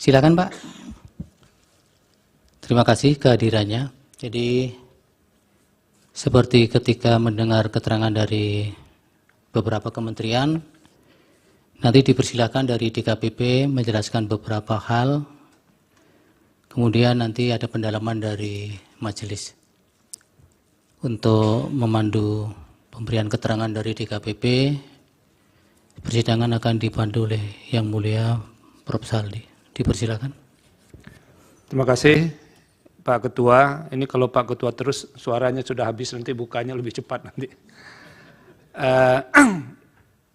Silakan Pak. Terima kasih kehadirannya. Jadi seperti ketika mendengar keterangan dari beberapa kementerian, nanti dipersilakan dari DKPP menjelaskan beberapa hal, kemudian nanti ada pendalaman dari majelis. Untuk memandu pemberian keterangan dari DKPP, persidangan akan dipandu oleh Yang Mulia Prof. Saldi. Dipersilakan. Terima kasih Pak Ketua. Ini kalau Pak Ketua terus suaranya sudah habis, nanti bukanya lebih cepat nanti.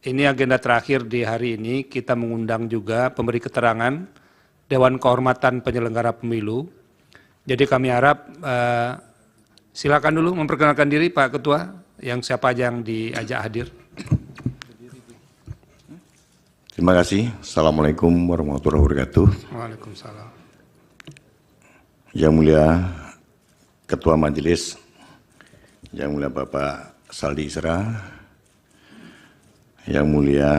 Ini agenda terakhir di hari ini, kita mengundang juga pemberi keterangan Dewan Kehormatan Penyelenggara Pemilu. Jadi kami harap silakan dulu memperkenalkan diri Pak Ketua, yang siapa aja yang diajak hadir. Terima kasih. Assalamualaikum warahmatullahi wabarakatuh. Waalaikumsalam. Yang Mulia Ketua Majelis, Yang Mulia Bapak Saldi Isra, Yang Mulia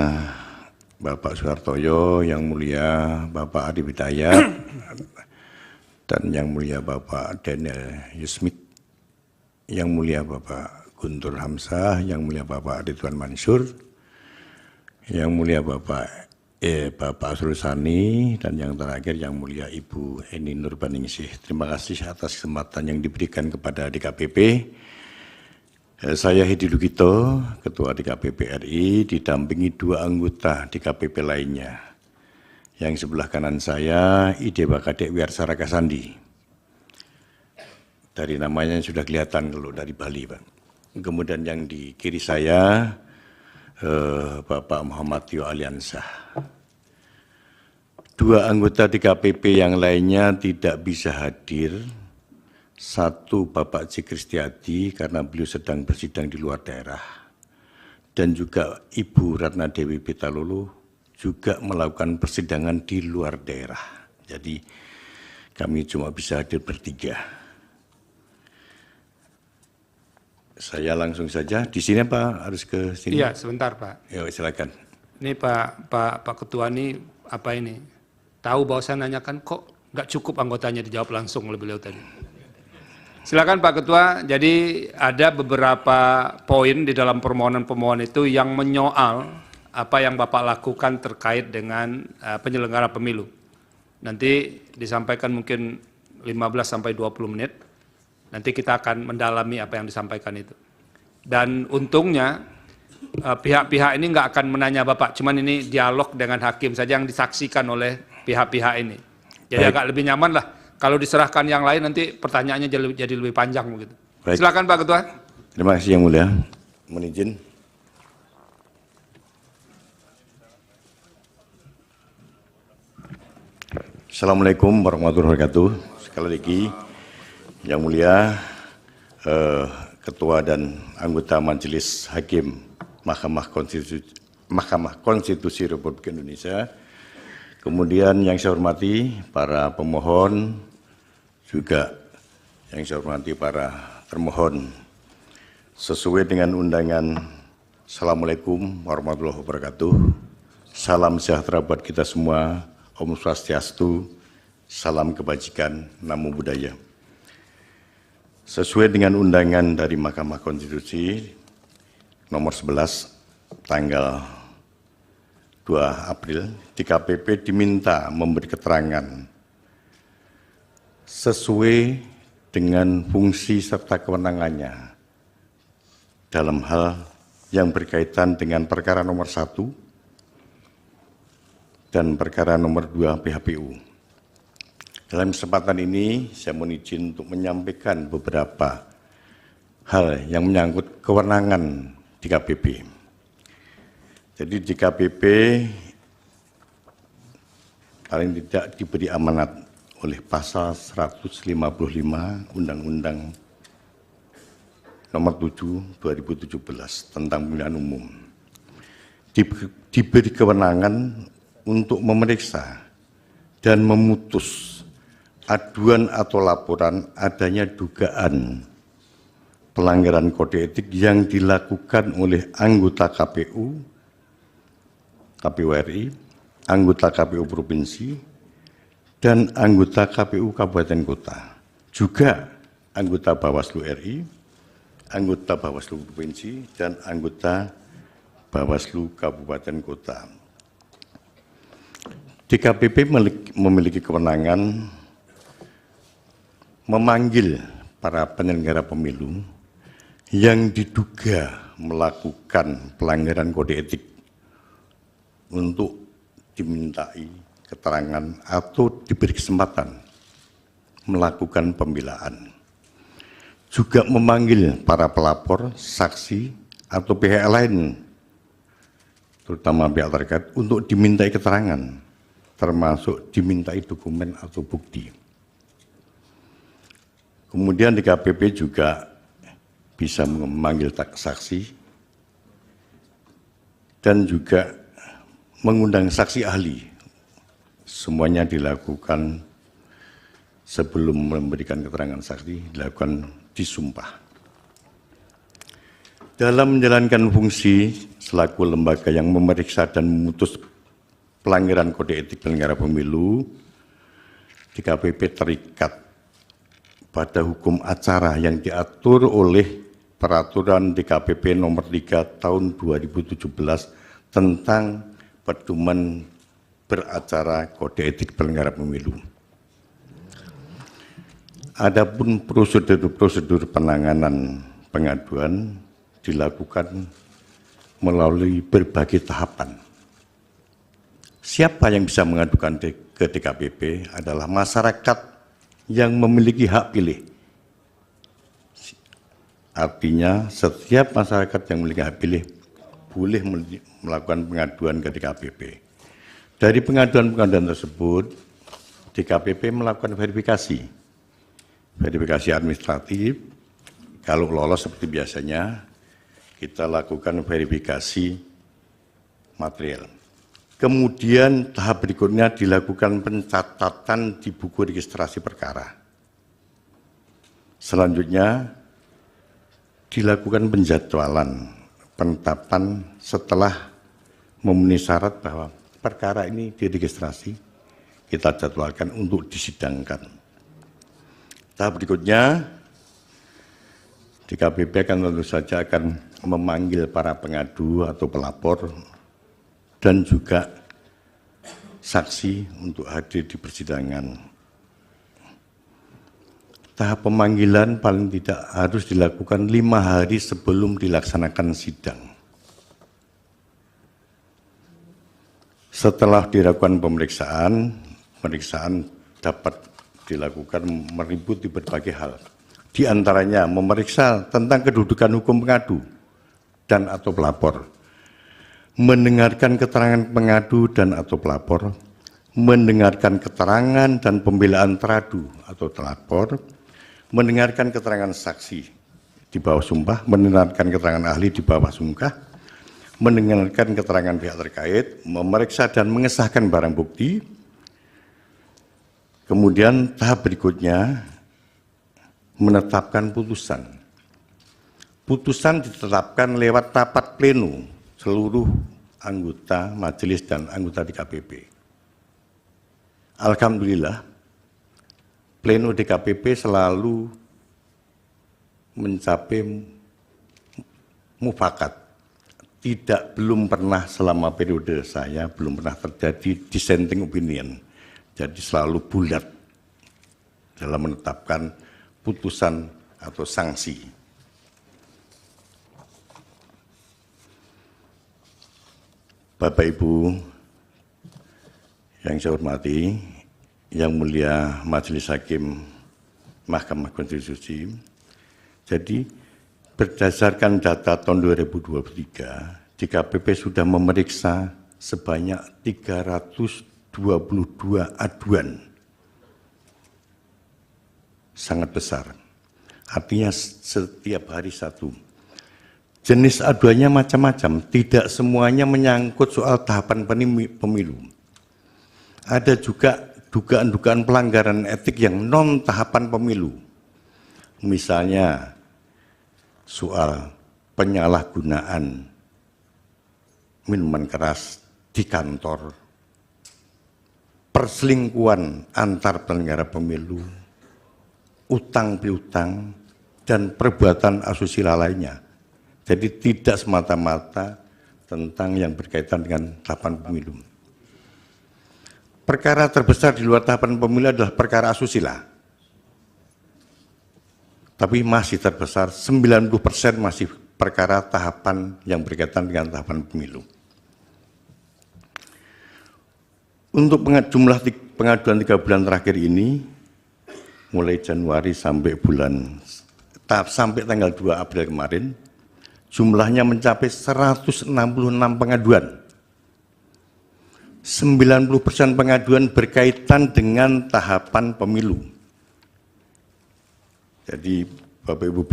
Bapak Suhartoyo, Yang Mulia Bapak Adi Hidayat, dan Yang Mulia Bapak Daniel Yusmik, Yang Mulia Bapak Guntur Hamzah, Yang Mulia Bapak Ridwan Mansur, Yang Mulia Bapak Asrul Sani, dan yang terakhir Yang Mulia Ibu Eni Nurbaningsih. Terima kasih atas kesempatan yang diberikan kepada DKPP. Saya Hedi Lugito, Ketua DKPP RI, didampingi 2 anggota DKPP lainnya. Yang sebelah kanan saya, Idewa Kadek Wiarsara Kasandi. Dari namanya sudah kelihatan kalau dari Bali, Pak. Kemudian yang di kiri saya, Bapak Muhammad Tio Aliansah. 2 anggota DKPP yang lainnya tidak bisa hadir. 1 Bapak C. Kristiadi karena beliau sedang bersidang di luar daerah. Dan juga Ibu Ratna Dewi Pitalolo juga melakukan persidangan di luar daerah. Jadi kami cuma bisa hadir bertiga. Saya langsung saja. Di sini Pak harus ke sini? Iya, sebentar Pak. Ya, silakan. Ini Pak Ketua ini apa ini? Tahu bahwa saya nanyakan kok nggak cukup anggotanya dijawab langsung oleh beliau tadi. Silakan Pak Ketua. Jadi ada beberapa poin di dalam permohonan-permohonan itu yang menyoal apa yang Bapak lakukan terkait dengan penyelenggara pemilu. Nanti disampaikan mungkin 15 sampai 20 menit. Nanti kita akan mendalami apa yang disampaikan itu. Dan untungnya pihak-pihak ini nggak akan menanya Bapak, cuman ini dialog dengan hakim saja yang disaksikan oleh pihak-pihak ini. Jadi Baik. agak lebih nyaman lah. Kalau diserahkan yang lain nanti pertanyaannya jadi lebih panjang begitu. Baik. Silakan Pak Ketua. Terima kasih Yang Mulia. Mohon izin. Assalamualaikum warahmatullahi wabarakatuh. Sekali lagi, Yang Mulia Ketua dan anggota Majelis Hakim Mahkamah Konstitusi Republik Indonesia. Kemudian yang saya hormati para pemohon, juga yang saya hormati para termohon. Sesuai dengan undangan, Assalamualaikum warahmatullahi wabarakatuh. Salam sejahtera buat kita semua. Om Swastiastu, salam kebajikan, namo buddhaya. Sesuai dengan undangan dari Mahkamah Konstitusi nomor 11 tanggal 2 April, DKPP diminta memberi keterangan sesuai dengan fungsi serta kewenangannya dalam hal yang berkaitan dengan perkara nomor 1 dan perkara nomor 2 PHPU. Dalam kesempatan ini, saya mohon izin untuk menyampaikan beberapa hal yang menyangkut kewenangan DKPP. Jadi DKPP paling tidak diberi amanat oleh pasal 155 Undang-Undang nomor 7 2017 tentang pemilihan umum. Diberi kewenangan untuk memeriksa dan memutus aduan atau laporan adanya dugaan pelanggaran kode etik yang dilakukan oleh anggota KPU RI, anggota KPU Provinsi, dan anggota KPU Kabupaten Kota, juga anggota Bawaslu RI, anggota Bawaslu Provinsi, dan anggota Bawaslu Kabupaten Kota. DKPP memiliki kewenangan memanggil para penyelenggara pemilu yang diduga melakukan pelanggaran kode etik untuk dimintai keterangan atau diberi kesempatan melakukan pembelaan. Juga memanggil para pelapor, saksi, atau pihak lain, terutama pihak terkait, untuk dimintai keterangan, termasuk dimintai dokumen atau bukti. Kemudian DKPP juga bisa memanggil saksi dan juga mengundang saksi ahli. Semuanya dilakukan sebelum memberikan keterangan saksi, dilakukan disumpah. Dalam menjalankan fungsi selaku lembaga yang memeriksa dan memutus pelanggaran kode etik penyelenggara pemilu, DKPP terikat pada hukum acara yang diatur oleh Peraturan DKPP Nomor 3 Tahun 2017 tentang pedoman beracara kode etik penyelenggara pemilu. Adapun prosedur-prosedur penanganan pengaduan dilakukan melalui berbagai tahapan. Siapa yang bisa mengadukan ke DKPP adalah masyarakat yang memiliki hak pilih. Artinya setiap masyarakat yang memiliki hak pilih boleh melakukan pengaduan ke DKPP. Dari pengaduan-pengaduan tersebut, DKPP melakukan verifikasi administratif. Kalau lolos seperti biasanya, kita lakukan verifikasi material. Kemudian tahap berikutnya dilakukan pencatatan di buku registrasi perkara. Selanjutnya dilakukan penjadwalan penetapan setelah memenuhi syarat bahwa perkara ini diregistrasi, kita jadwalkan untuk disidangkan. Tahap berikutnya, DKPP akan tentu saja akan memanggil para pengadu atau pelapor dan juga saksi untuk hadir di persidangan. Tahap pemanggilan paling tidak harus dilakukan 5 hari sebelum dilaksanakan sidang. Setelah dilakukan pemeriksaan dapat dilakukan meliputi berbagai hal. Di antaranya memeriksa tentang kedudukan hukum pengadu dan atau pelapor, mendengarkan keterangan pengadu dan atau pelapor, mendengarkan keterangan dan pembelaan teradu atau terlapor, mendengarkan keterangan saksi di bawah sumpah, mendengarkan keterangan ahli di bawah sumpah, mendengarkan keterangan pihak terkait, memeriksa dan mengesahkan barang bukti. Kemudian tahap berikutnya menetapkan putusan. Putusan ditetapkan lewat rapat pleno seluruh anggota majelis dan anggota DKPP. Alhamdulillah, pleno DKPP selalu mencapai mufakat. Belum pernah selama periode saya, belum pernah terjadi dissenting opinion. Jadi selalu bulat dalam menetapkan putusan atau sanksi. Bapak Ibu yang saya hormati, yang mulia Majelis Hakim Mahkamah Konstitusi, jadi berdasarkan data tahun 2023, DKPP sudah memeriksa sebanyak 322 aduan. Sangat besar. Artinya setiap hari satu. Jenis aduannya macam-macam, tidak semuanya menyangkut soal tahapan pemilu. Ada juga dugaan-dugaan pelanggaran etik yang non tahapan pemilu. Misalnya soal penyalahgunaan minuman keras di kantor, perselingkuhan antar penyelenggara pemilu, utang piutang, dan perbuatan asusila lainnya. Jadi tidak semata-mata tentang yang berkaitan dengan tahapan pemilu. Perkara terbesar di luar tahapan pemilu adalah perkara asusila. Tapi masih terbesar, 90% masih perkara tahapan yang berkaitan dengan tahapan pemilu. Untuk jumlah pengaduan 3 bulan terakhir ini, mulai Januari sampai tanggal 2 April kemarin, jumlahnya mencapai 166 pengaduan. 90% pengaduan berkaitan dengan tahapan pemilu. Jadi Bapak Ibu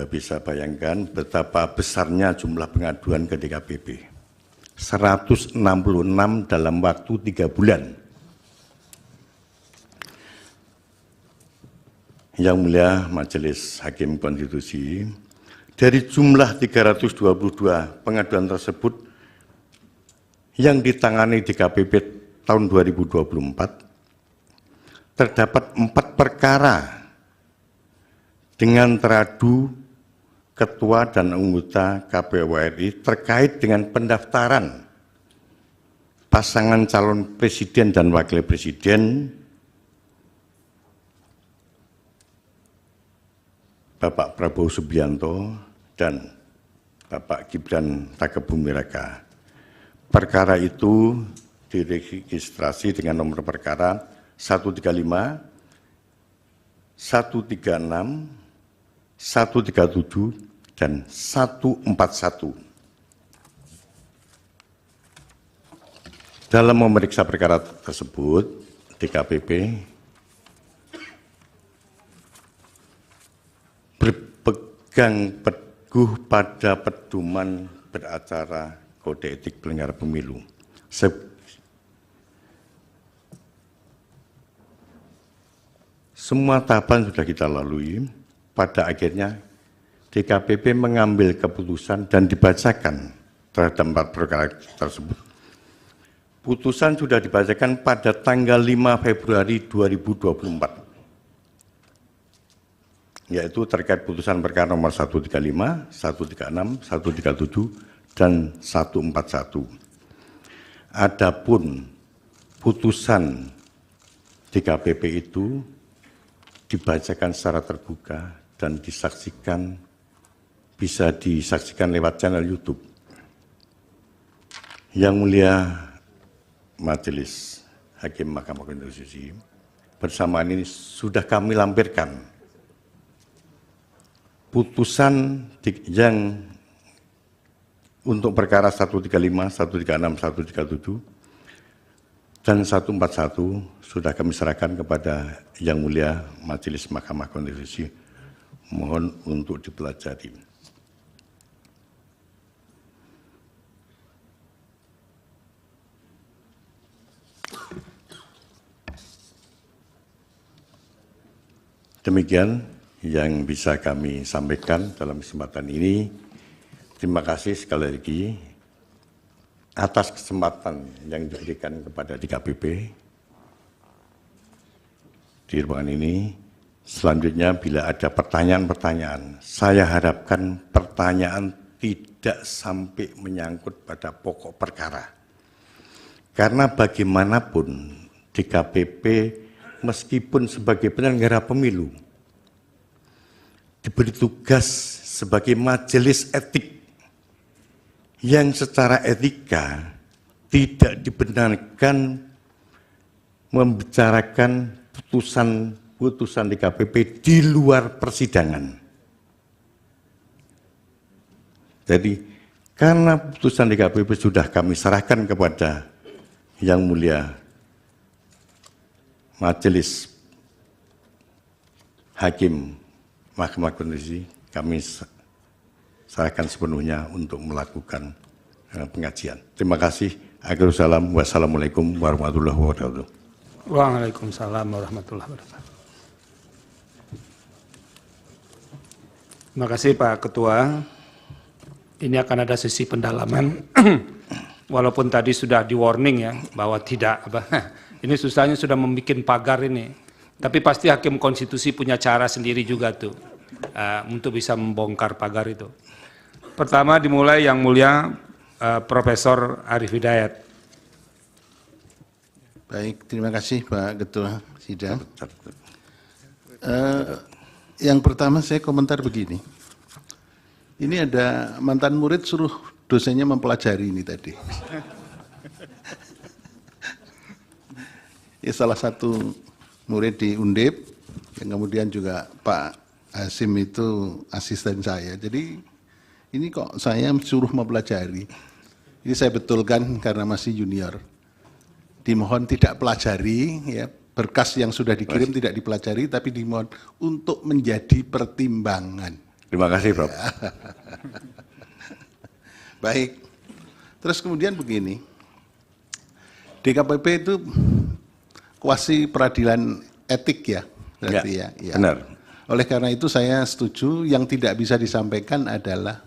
bisa bayangkan betapa besarnya jumlah pengaduan ke DKPP. 166 dalam waktu 3 bulan. Yang Mulia Majelis Hakim Konstitusi, dari jumlah 322 pengaduan tersebut yang ditangani DKPP tahun 2024, terdapat 4 perkara dengan teradu ketua dan anggota KPU RI terkait dengan pendaftaran pasangan calon presiden dan wakil presiden Bapak Prabowo Subianto dan Bapak Gibran Rakebumi Raka. Perkara itu diregistrasi dengan nomor perkara 135, 136, 137, dan 141. Dalam memeriksa perkara tersebut, DKPP berpegang teguh pada pedoman beracara Kode Etik Penyelenggara Pemilu. Semua tahapan sudah kita lalui. Pada akhirnya DKPP mengambil keputusan dan dibacakan terhadap 4 perkara tersebut. Putusan sudah dibacakan pada tanggal 5 Februari 2024, yaitu terkait putusan perkara nomor 135, 136, 137, dan 141. Adapun putusan DKPP itu dibacakan secara terbuka dan bisa disaksikan lewat channel YouTube. Yang Mulia Majelis Hakim Mahkamah Konstitusi, bersamaan ini sudah kami lampirkan putusan yang untuk perkara 135, 136, 137, dan 141 sudah kami serahkan kepada Yang Mulia Majelis Mahkamah Konstitusi. Mohon untuk dipelajari. Demikian yang bisa kami sampaikan dalam kesempatan ini. Terima kasih sekali lagi atas kesempatan yang diberikan kepada DKPP di ruangan ini. Selanjutnya bila ada pertanyaan-pertanyaan, saya harapkan pertanyaan tidak sampai menyangkut pada pokok perkara. Karena bagaimanapun DKPP meskipun sebagai penyelenggara pemilu diberi tugas sebagai majelis etik yang secara etika tidak dibenarkan membicarakan putusan DKPP di luar persidangan. Jadi karena putusan DKPP sudah kami serahkan kepada Yang Mulia Majelis Hakim Mahkamah Konstitusi, kami serahkan sepenuhnya untuk melakukan pengajian. Terima kasih. Akhirul salam. Wassalamualaikum warahmatullahi wabarakatuh. Waalaikumsalam warahmatullahi wabarakatuh. Terima kasih Pak Ketua. Ini akan ada sesi pendalaman, walaupun tadi sudah di warning ya bahwa tidak Ini susahnya sudah membuat pagar ini. Tapi pasti hakim konstitusi punya cara sendiri juga tuh untuk bisa membongkar pagar itu. Pertama dimulai yang mulia Profesor Arief Hidayat. Baik, terima kasih Pak Ketua Sidang. Yang pertama saya komentar begini. Ini ada mantan murid suruh dosennya mempelajari ini tadi. Ya, salah satu murid di Undip, yang kemudian juga Pak Hasim itu asisten saya. Jadi ini kok saya suruh mempelajari. Ini saya betulkan karena masih junior. Dimohon tidak pelajari, ya, berkas yang sudah dikirim tidak dipelajari, tapi dimohon untuk menjadi pertimbangan. Terima kasih, Prof. Baik, terus kemudian begini, DKPP itu kuasi peradilan etik ya, berarti ya. Benar. Oleh karena itu saya setuju, yang tidak bisa disampaikan adalah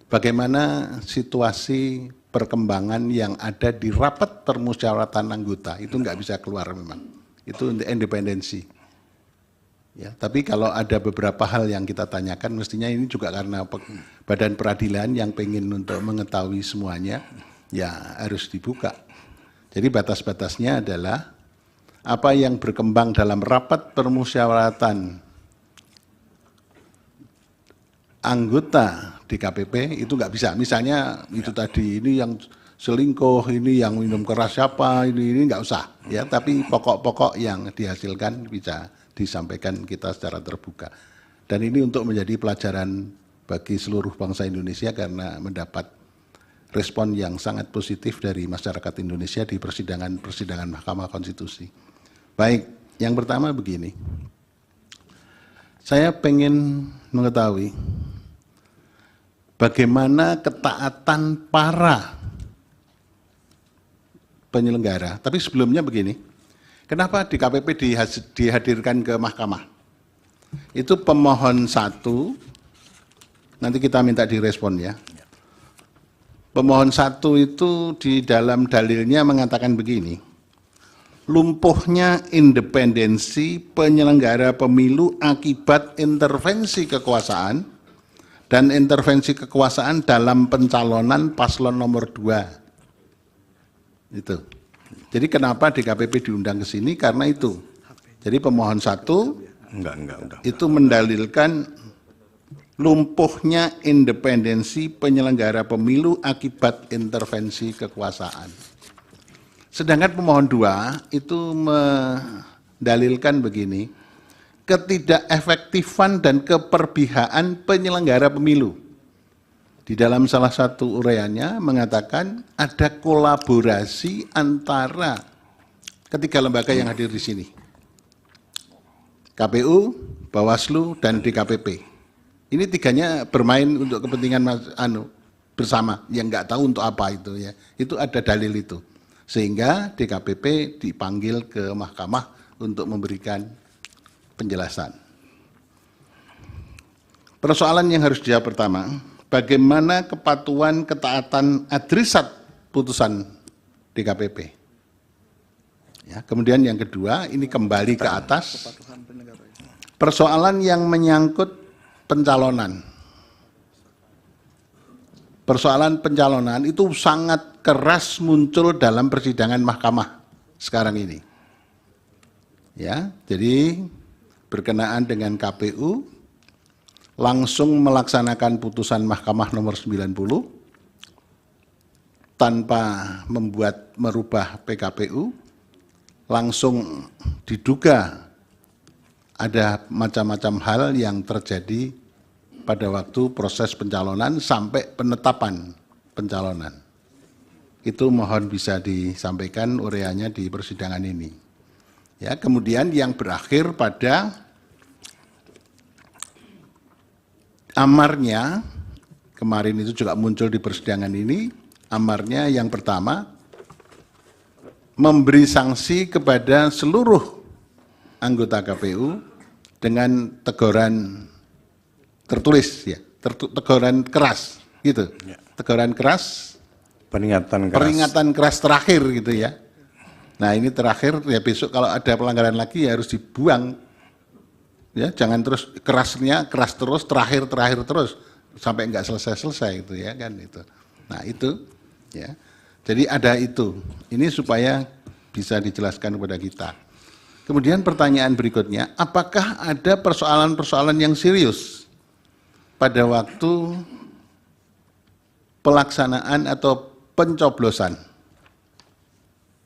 bagaimana situasi perkembangan yang ada di rapat permusyawaratan anggota, itu nggak bisa keluar memang, itu independensi. Ya, tapi kalau ada beberapa hal yang kita tanyakan, mestinya ini juga karena badan peradilan yang pengen untuk mengetahui semuanya, ya harus dibuka. Jadi batas-batasnya adalah apa yang berkembang dalam rapat permusyawaratan anggota DKPP itu nggak bisa. Misalnya itu tadi, ini yang selingkuh, ini yang minum keras siapa, ini nggak usah. Ya, tapi pokok-pokok yang dihasilkan bisa disampaikan kita secara terbuka. Dan ini untuk menjadi pelajaran bagi seluruh bangsa Indonesia karena mendapat respon yang sangat positif dari masyarakat Indonesia di persidangan Mahkamah Konstitusi. Baik, yang pertama begini. Saya pengen mengetahui bagaimana ketaatan para penyelenggara. Tapi sebelumnya begini, kenapa DKPP dihadirkan ke mahkamah? Itu pemohon 1, nanti kita minta direspon ya. Pemohon 1 itu di dalam dalilnya mengatakan begini, lumpuhnya independensi penyelenggara pemilu akibat intervensi kekuasaan dan intervensi kekuasaan dalam pencalonan paslon nomor 2. Itu. Jadi kenapa DKPP diundang ke sini? Karena itu. Jadi pemohon 1 itu mendalilkan lumpuhnya independensi penyelenggara pemilu akibat intervensi kekuasaan. Sedangkan pemohon 2 itu mendalilkan begini, ketidakefektifan dan keperpihakan penyelenggara pemilu. Di dalam salah satu uraiannya mengatakan ada kolaborasi antara ketiga lembaga yang hadir di sini. KPU, Bawaslu, dan DKPP. Ini tiganya bermain untuk kepentingan bersama, yang nggak tahu untuk apa itu ya. Itu ada dalil itu. Sehingga DKPP dipanggil ke mahkamah untuk memberikan penjelasan. Persoalan yang harus dijawab pertama, bagaimana kepatuhan ketaatan adresat putusan DKPP. Ya, kemudian yang kedua, ini kembali ke atas, persoalan yang menyangkut pencalonan. Persoalan pencalonan itu sangat keras muncul dalam persidangan mahkamah sekarang ini. Ya, jadi berkenaan dengan KPU langsung melaksanakan putusan Mahkamah nomor 90 tanpa merubah PKPU, langsung diduga ada macam-macam hal yang terjadi pada waktu proses pencalonan sampai penetapan pencalonan. Itu mohon bisa disampaikan uraiannya di persidangan ini. Ya, kemudian yang berakhir pada amarnya, kemarin itu juga muncul di persidangan ini, amarnya yang pertama, memberi sanksi kepada seluruh anggota KPU dengan teguran tertulis, ya, teguran keras, gitu. Teguran keras, peringatan keras terakhir, gitu ya. Nah ini terakhir ya, besok kalau ada pelanggaran lagi ya harus dibuang. Ya, jangan terus kerasnya keras terus, terakhir terus sampai enggak selesai itu ya kan itu. Nah itu ya. Jadi ada itu. Ini supaya bisa dijelaskan kepada kita. Kemudian pertanyaan berikutnya, apakah ada persoalan-persoalan yang serius pada waktu pelaksanaan atau pencoblosan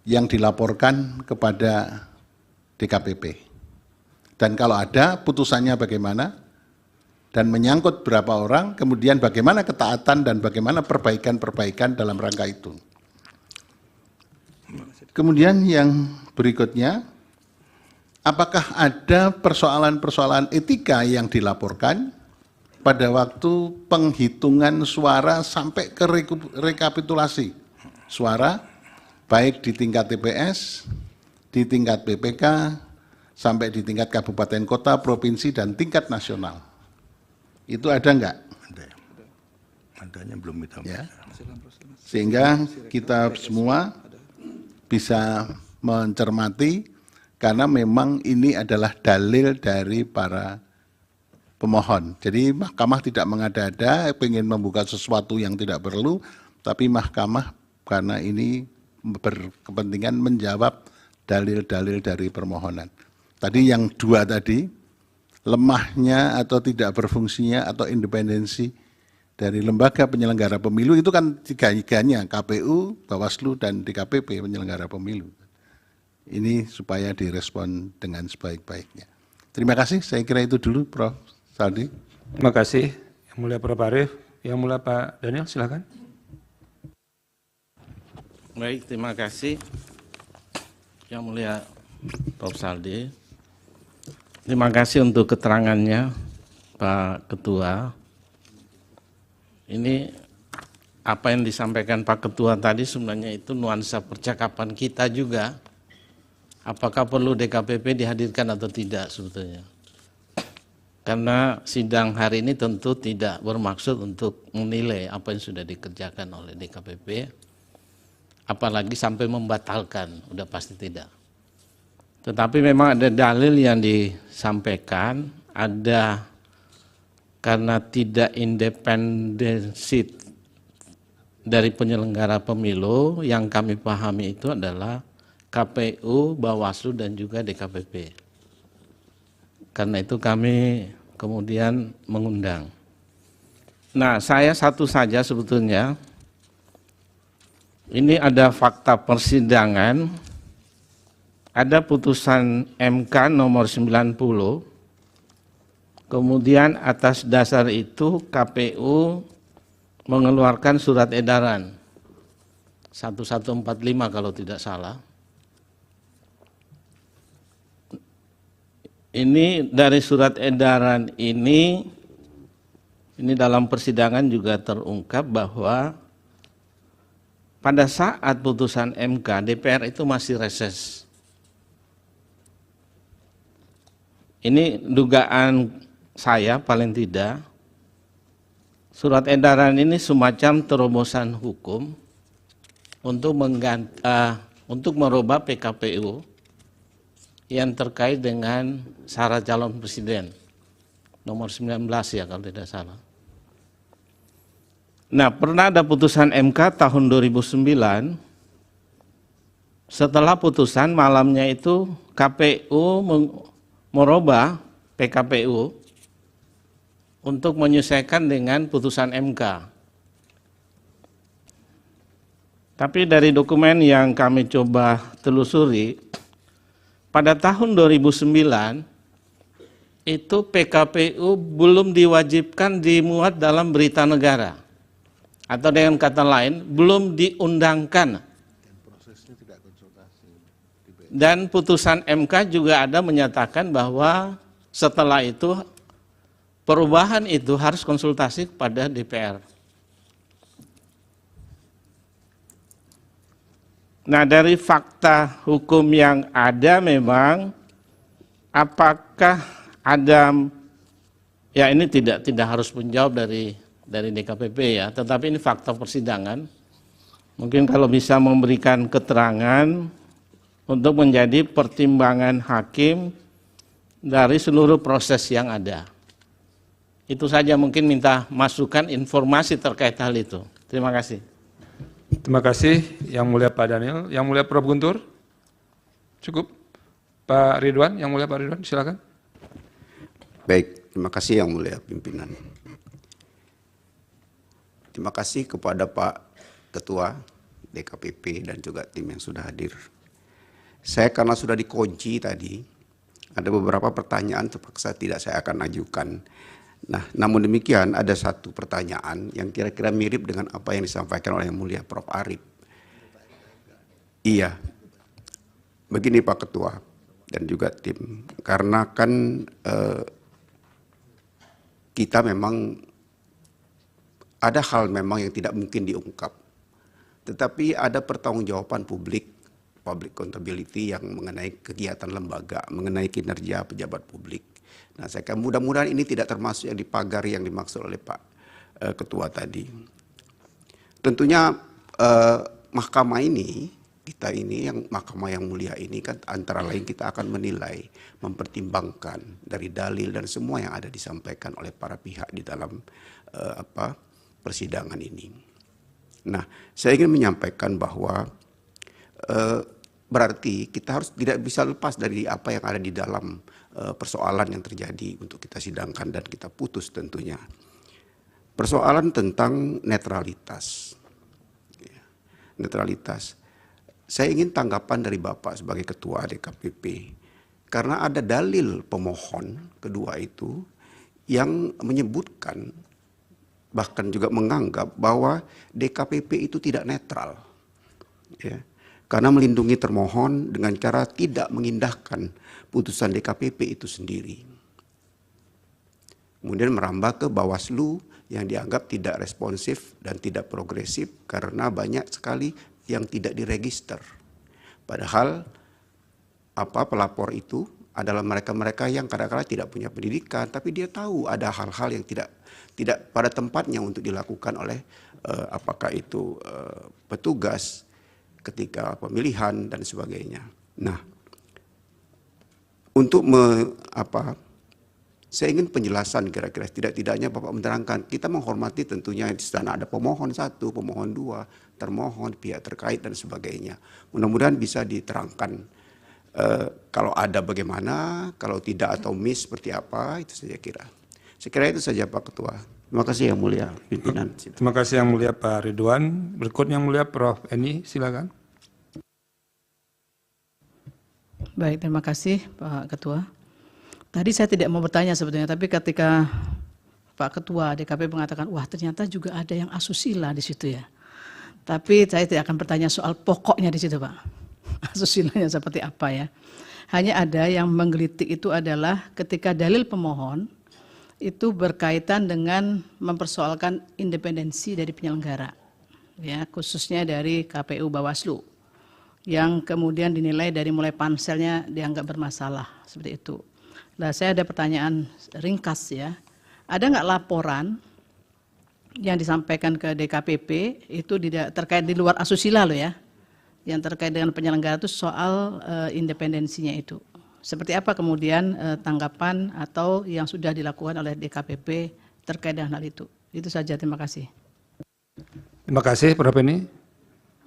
yang dilaporkan kepada DKPP? Dan kalau ada, putusannya bagaimana? Dan menyangkut berapa orang, kemudian bagaimana ketaatan dan bagaimana perbaikan-perbaikan dalam rangka itu. Kemudian yang berikutnya, apakah ada persoalan-persoalan etika yang dilaporkan pada waktu penghitungan suara sampai ke rekapitulasi suara, baik di tingkat TPS, di tingkat PPK, sampai di tingkat kabupaten kota, provinsi, dan tingkat nasional. Itu ada enggak? Ada. Adanya belum kita. Ya. Sehingga kita semua bisa mencermati, karena memang ini adalah dalil dari para pemohon. Jadi mahkamah tidak mengada-ada, ingin membuka sesuatu yang tidak perlu, tapi mahkamah karena ini berkepentingan menjawab dalil-dalil dari permohonan. Tadi yang dua tadi, lemahnya atau tidak berfungsinya atau independensi dari lembaga penyelenggara pemilu itu kan tiga-tiganya, KPU, Bawaslu, dan DKPP penyelenggara pemilu. Ini supaya direspon dengan sebaik-baiknya. Terima kasih, saya kira itu dulu Prof. Saldi. Terima kasih. Yang mulia Prof. Arief, yang mulia Pak Daniel, silakan. Baik, terima kasih. Yang mulia Prof. Saldi. Terima kasih untuk keterangannya, Pak Ketua. Ini apa yang disampaikan Pak Ketua tadi sebenarnya itu nuansa percakapan kita juga. Apakah perlu DKPP dihadirkan atau tidak sebetulnya. Karena sidang hari ini tentu tidak bermaksud untuk menilai apa yang sudah dikerjakan oleh DKPP. Apalagi sampai membatalkan, udah pasti tidak. Tetapi memang ada dalil yang disampaikan, ada karena tidak independensi dari penyelenggara pemilu, yang kami pahami itu adalah KPU, Bawaslu, dan juga DKPP. Karena itu kami kemudian mengundang. Nah, saya satu saja sebetulnya, ini ada fakta persidangan. Ada putusan MK nomor 90, kemudian atas dasar itu KPU mengeluarkan surat edaran 1145 kalau tidak salah. Ini dari surat edaran ini dalam persidangan juga terungkap bahwa pada saat putusan MK, DPR itu masih reses. Ini dugaan saya paling tidak, surat edaran ini semacam terobosan hukum untuk merubah PKPU yang terkait dengan syarat calon presiden nomor 19 ya kalau tidak salah. Nah, pernah ada putusan MK tahun 2009, setelah putusan malamnya itu KPU merubah PKPU untuk menyesuaikan dengan putusan MK. Tapi dari dokumen yang kami coba telusuri, pada tahun 2009 itu PKPU belum diwajibkan dimuat dalam berita negara. Atau dengan kata lain, belum diundangkan. Dan putusan MK juga ada menyatakan bahwa setelah itu perubahan itu harus konsultasi kepada DPR. Nah, dari fakta hukum yang ada memang apakah ada, ya ini tidak harus menjawab dari DKPP ya, tetapi ini fakta persidangan. Mungkin kalau bisa memberikan keterangan untuk menjadi pertimbangan hakim dari seluruh proses yang ada. Itu saja, mungkin minta masukan informasi terkait hal itu. Terima kasih. Terima kasih Yang Mulia Pak Daniel. Yang Mulia Prof. Guntur? Cukup? Pak Ridwan, Yang Mulia Pak Ridwan, silakan. Baik, terima kasih Yang Mulia Pimpinan. Terima kasih kepada Pak Ketua DKPP dan juga tim yang sudah hadir. Saya karena sudah dikunci tadi, ada beberapa pertanyaan terpaksa tidak saya akan ajukan. Nah, namun demikian ada satu pertanyaan yang kira-kira mirip dengan apa yang disampaikan oleh Yang Mulia Prof. Arif. Iya, begini Pak Ketua dan juga tim, karena kan kita memang ada hal memang yang tidak mungkin diungkap, tetapi ada pertanggungjawaban publik, public accountability yang mengenai kegiatan lembaga, mengenai kinerja pejabat publik. Nah, saya kira mudah-mudahan ini tidak termasuk yang dipagari yang dimaksud oleh Pak Ketua tadi. Tentunya mahkamah ini, kita ini yang mahkamah yang mulia ini kan antara lain kita akan menilai, mempertimbangkan dari dalil dan semua yang ada disampaikan oleh para pihak di dalam persidangan ini. Nah, saya ingin menyampaikan bahwa berarti kita harus tidak bisa lepas dari apa yang ada di dalam persoalan yang terjadi untuk kita sidangkan dan kita putus tentunya. Persoalan tentang netralitas. Netralitas. Saya ingin tanggapan dari Bapak sebagai Ketua DKPP. Karena ada dalil pemohon kedua itu yang menyebutkan bahkan juga menganggap bahwa DKPP itu tidak netral, ya, karena melindungi termohon dengan cara tidak mengindahkan putusan DKPP itu sendiri. Kemudian merambah ke Bawaslu yang dianggap tidak responsif dan tidak progresif karena banyak sekali yang tidak diregister. Padahal pelapor itu adalah mereka-mereka yang kadang-kadang tidak punya pendidikan, tapi dia tahu ada hal-hal yang tidak pada tempatnya untuk dilakukan oleh apakah itu petugas ketika pemilihan dan sebagainya. Nah, untuk saya ingin penjelasan kira-kira tidak-tidaknya Bapak menerangkan. Kita menghormati tentunya di sana ada pemohon 1, pemohon 2, termohon, pihak terkait dan sebagainya. Mudah-mudahan bisa diterangkan kalau ada bagaimana, kalau tidak atau miss seperti apa, itu saya kira. Saya kira itu saja Pak Ketua. Terima kasih Yang Mulia Pimpinan. Terima kasih Yang Mulia Pak Ridwan. Berikut Yang Mulia Prof. Eni, silakan. Baik, terima kasih Pak Ketua. Tadi saya tidak mau bertanya sebetulnya, tapi ketika Pak Ketua DKP mengatakan, wah ternyata juga ada yang asusila di situ ya. Tapi saya tidak akan bertanya soal pokoknya di situ Pak. Asusilanya seperti apa ya. Hanya ada yang menggelitik itu adalah ketika dalil pemohon itu berkaitan dengan mempersoalkan independensi dari penyelenggara, ya, khususnya dari KPU Bawaslu, yang kemudian dinilai dari mulai panselnya dianggap bermasalah, seperti itu. Nah, saya ada pertanyaan ringkas ya, ada nggak laporan yang disampaikan ke DKPP itu terkait di luar asusila loh ya, yang terkait dengan penyelenggara itu soal independensinya itu. Seperti apa kemudian tanggapan atau yang sudah dilakukan oleh DKPP terkait dengan hal itu? Itu saja, terima kasih. Terima kasih Prof. Eni.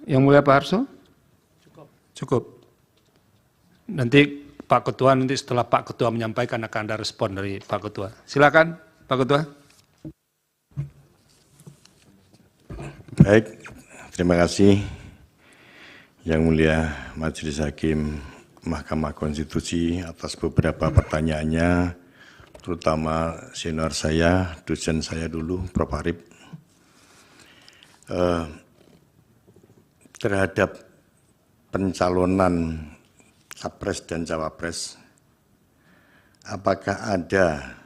Yang Mulia Pak Arso? Cukup. Nanti Pak Ketua, nanti setelah Pak Ketua menyampaikan akan ada respon dari Pak Ketua. Silakan Pak Ketua. Baik, terima kasih Yang Mulia Majelis Hakim Mahkamah Konstitusi atas beberapa pertanyaannya, terutama senior saya, dosen saya dulu, Prof. Arif. Terhadap pencalonan Capres dan Cawapres, apakah ada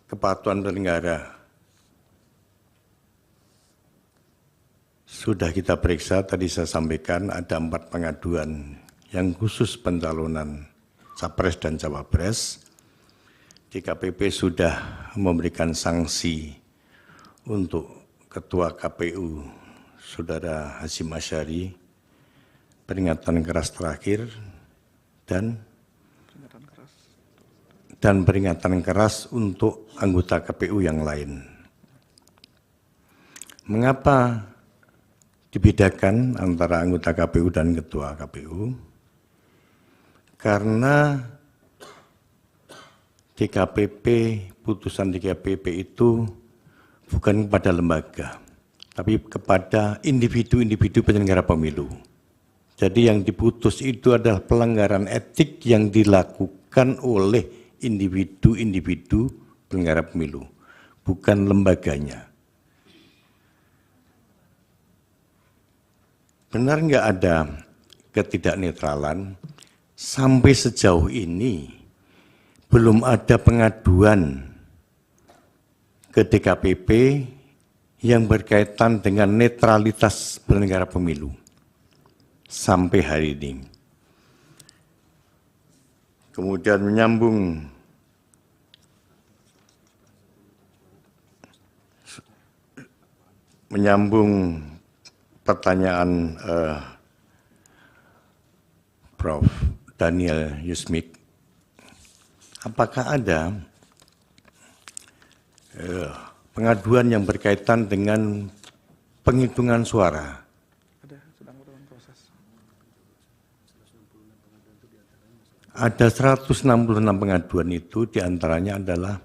kepatuhan penyelenggara? Sudah kita periksa, tadi saya sampaikan ada 4 pengaduan yang khusus pencalonan Capres dan Cawapres. DKPP sudah memberikan sanksi untuk Ketua KPU, Saudara Hasyim Asyari, peringatan keras terakhir, dan peringatan keras untuk anggota KPU yang lain. Mengapa dibedakan antara anggota KPU dan Ketua KPU? Karena DKPP, putusan DKPP itu bukan kepada lembaga, tapi kepada individu-individu penyelenggara pemilu. Jadi yang diputus itu adalah pelanggaran etik yang dilakukan oleh individu-individu penyelenggara pemilu, bukan lembaganya. Benar nggak ada ketidaknetralan? Sampai sejauh ini belum ada pengaduan ke DKPP yang berkaitan dengan netralitas penyelenggara pemilu sampai hari ini. Kemudian menyambung pertanyaan Prof. Daniel Yusmik, apakah ada pengaduan yang berkaitan dengan penghitungan suara? Ada 166 pengaduan itu, diantaranya adalah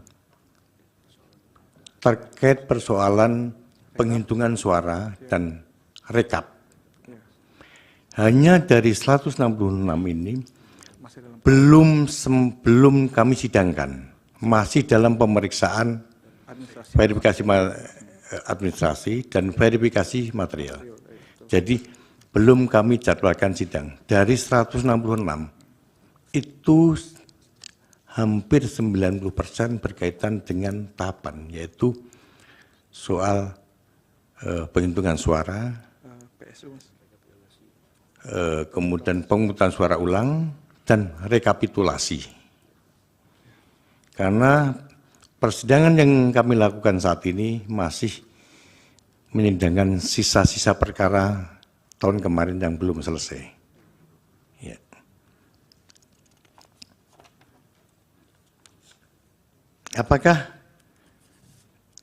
terkait persoalan penghitungan suara dan rekap. Hanya dari 166 ini belum kami sidangkan, masih dalam pemeriksaan verifikasi administrasi dan verifikasi material. Jadi belum kami jadwalkan sidang. Dari 166 itu hampir 90% berkaitan dengan tahapan, yaitu soal penghitungan suara, kemudian pemungutan suara ulang, dan rekapitulasi. Karena persidangan yang kami lakukan saat ini masih menyidangkan sisa-sisa perkara tahun kemarin yang belum selesai. Ya. Apakah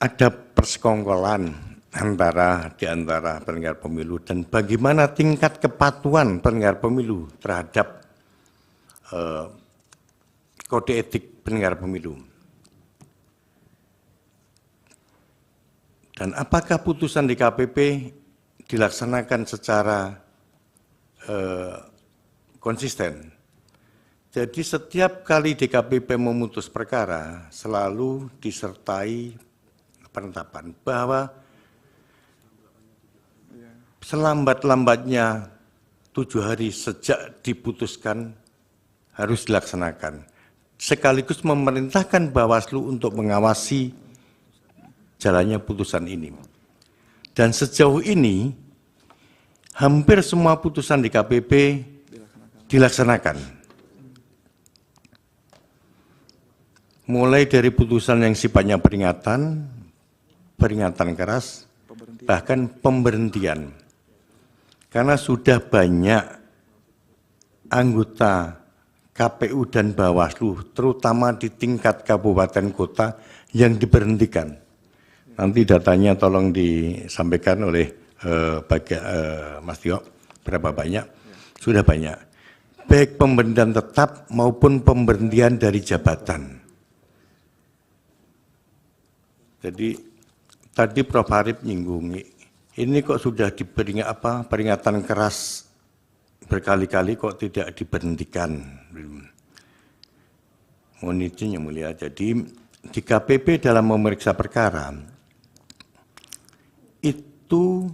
ada persekongkolan di antara penyelenggara pemilu, dan bagaimana tingkat kepatuhan penyelenggara pemilu terhadap kode etik penyelenggara pemilu? Dan apakah putusan DKPP dilaksanakan secara konsisten? Jadi setiap kali DKPP memutus perkara selalu disertai penetapan bahwa selambat-lambatnya 7 hari sejak diputuskan harus dilaksanakan. Sekaligus memerintahkan Bawaslu untuk mengawasi jalannya putusan ini. Dan sejauh ini hampir semua putusan DKPP dilaksanakan. Mulai dari putusan yang sifatnya peringatan keras, bahkan pemberhentian. Karena sudah banyak anggota KPU dan Bawaslu, terutama di tingkat kabupaten kota, yang diberhentikan. Nanti datanya tolong disampaikan oleh Mas Tio, berapa banyak? Sudah banyak. Baik pemberhentian tetap maupun pemberhentian dari jabatan. Jadi tadi Prof. Harip nyinggungi, ini kok sudah peringatan keras berkali-kali kok tidak diberhentikan. Mohon izin yang mulia, jadi di KPP dalam memeriksa perkara itu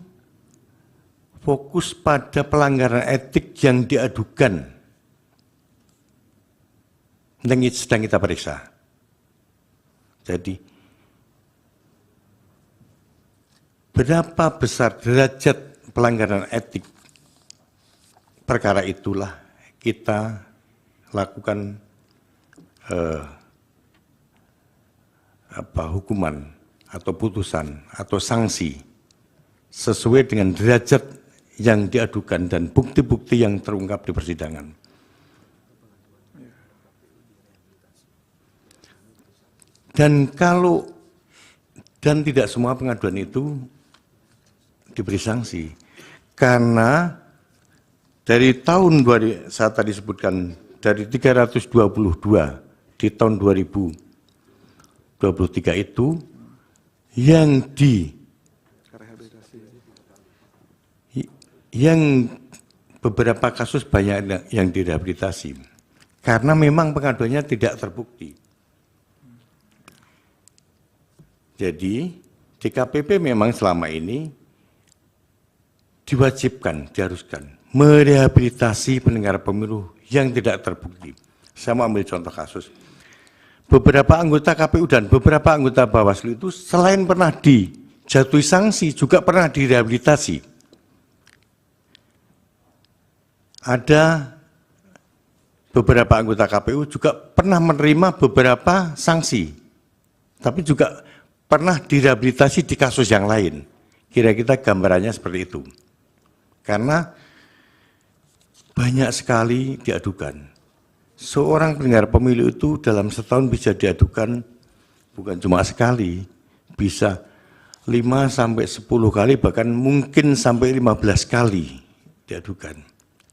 fokus pada pelanggaran etik yang diadukan yang sedang kita periksa. Jadi berapa besar derajat pelanggaran etik perkara itulah kita lakukan hukuman atau putusan atau sanksi sesuai dengan derajat yang diadukan dan bukti-bukti yang terungkap di persidangan. Dan tidak semua pengaduan itu diberi sanksi, karena dari tahun saya tadi sebutkan dari 322 di tahun 2023 itu yang beberapa kasus banyak yang direhabilitasi karena memang pengaduannya tidak terbukti. Jadi DKPP memang selama ini diharuskan merehabilitasi penyelenggara pemilu yang tidak terbukti. Saya mau ambil contoh kasus. Beberapa anggota KPU dan beberapa anggota Bawaslu itu selain pernah dijatuhi sanksi juga pernah direhabilitasi. Ada beberapa anggota KPU juga pernah menerima beberapa sanksi, tapi juga pernah direhabilitasi di kasus yang lain. Kira-kira gambarannya seperti itu. Karena banyak sekali diadukan. Seorang penyelenggara pemilu itu dalam setahun bisa diadukan bukan cuma sekali, bisa 5 sampai 10 kali, bahkan mungkin sampai 15 kali diadukan.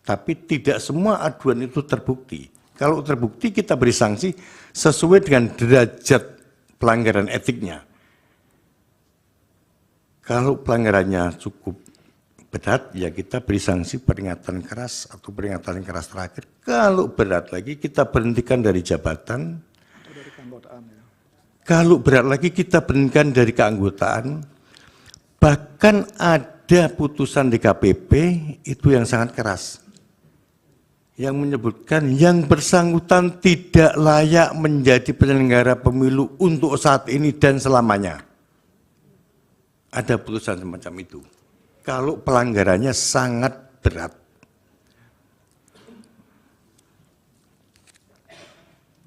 Tapi tidak semua aduan itu terbukti. Kalau terbukti kita beri sanksi sesuai dengan derajat pelanggaran etiknya. Kalau pelanggarannya cukup berat, ya kita beri sanksi peringatan keras atau peringatan keras terakhir. Kalau berat lagi, kita berhentikan dari jabatan. Kalau berat lagi, kita berhentikan dari keanggotaan. Bahkan ada putusan DKPP itu yang sangat keras, yang menyebutkan yang bersangkutan tidak layak menjadi penyelenggara pemilu untuk saat ini dan selamanya. Ada putusan semacam itu. Kalau pelanggarannya sangat berat.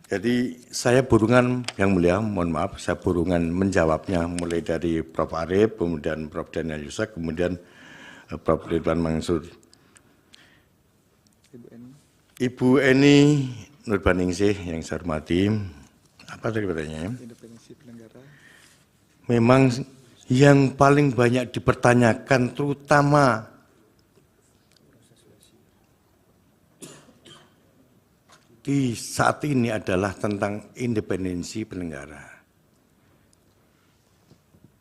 Jadi saya burungan, yang mulia, mohon maaf, saya burungan menjawabnya mulai dari Prof. Arief, kemudian Prof. Daniel Yusak, kemudian Prof. Ridwan Mansur. Ibu Eni Nurbaningsih yang saya hormati, apa tadi pertanyaannya? Independensi penyelenggara. Memang yang paling banyak dipertanyakan terutama di saat ini adalah tentang independensi penyelenggara.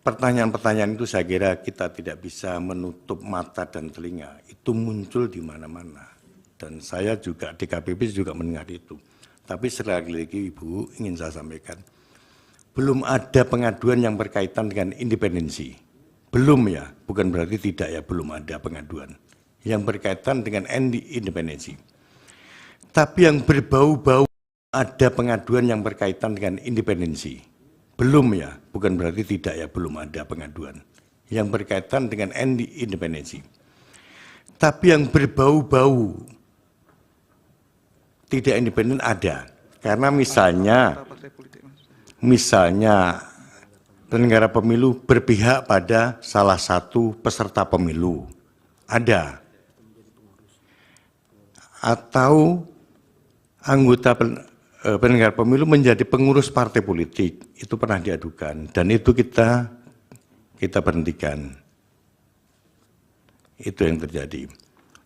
Pertanyaan-pertanyaan itu saya kira kita tidak bisa menutup mata dan telinga. Itu muncul di mana-mana. Dan saya juga, DKPP juga mendengar itu. Tapi sekali lagi Ibu ingin saya sampaikan, belum ada pengaduan yang berkaitan dengan independensi. Belum ya, bukan berarti tidak ya, belum ada pengaduan yang berkaitan dengan independensi. Tapi yang berbau-bau ada pengaduan yang berkaitan dengan independensi. Belum ya, bukan berarti tidak ya, belum ada pengaduan yang berkaitan dengan independensi. Tapi yang berbau-bau tidak independen ada. Karena misalnya penyelenggara pemilu berpihak pada salah satu peserta pemilu. Ada. Atau anggota penyelenggara pemilu menjadi pengurus partai politik. Itu pernah diadukan. Dan itu kita berhentikan. Itu yang terjadi.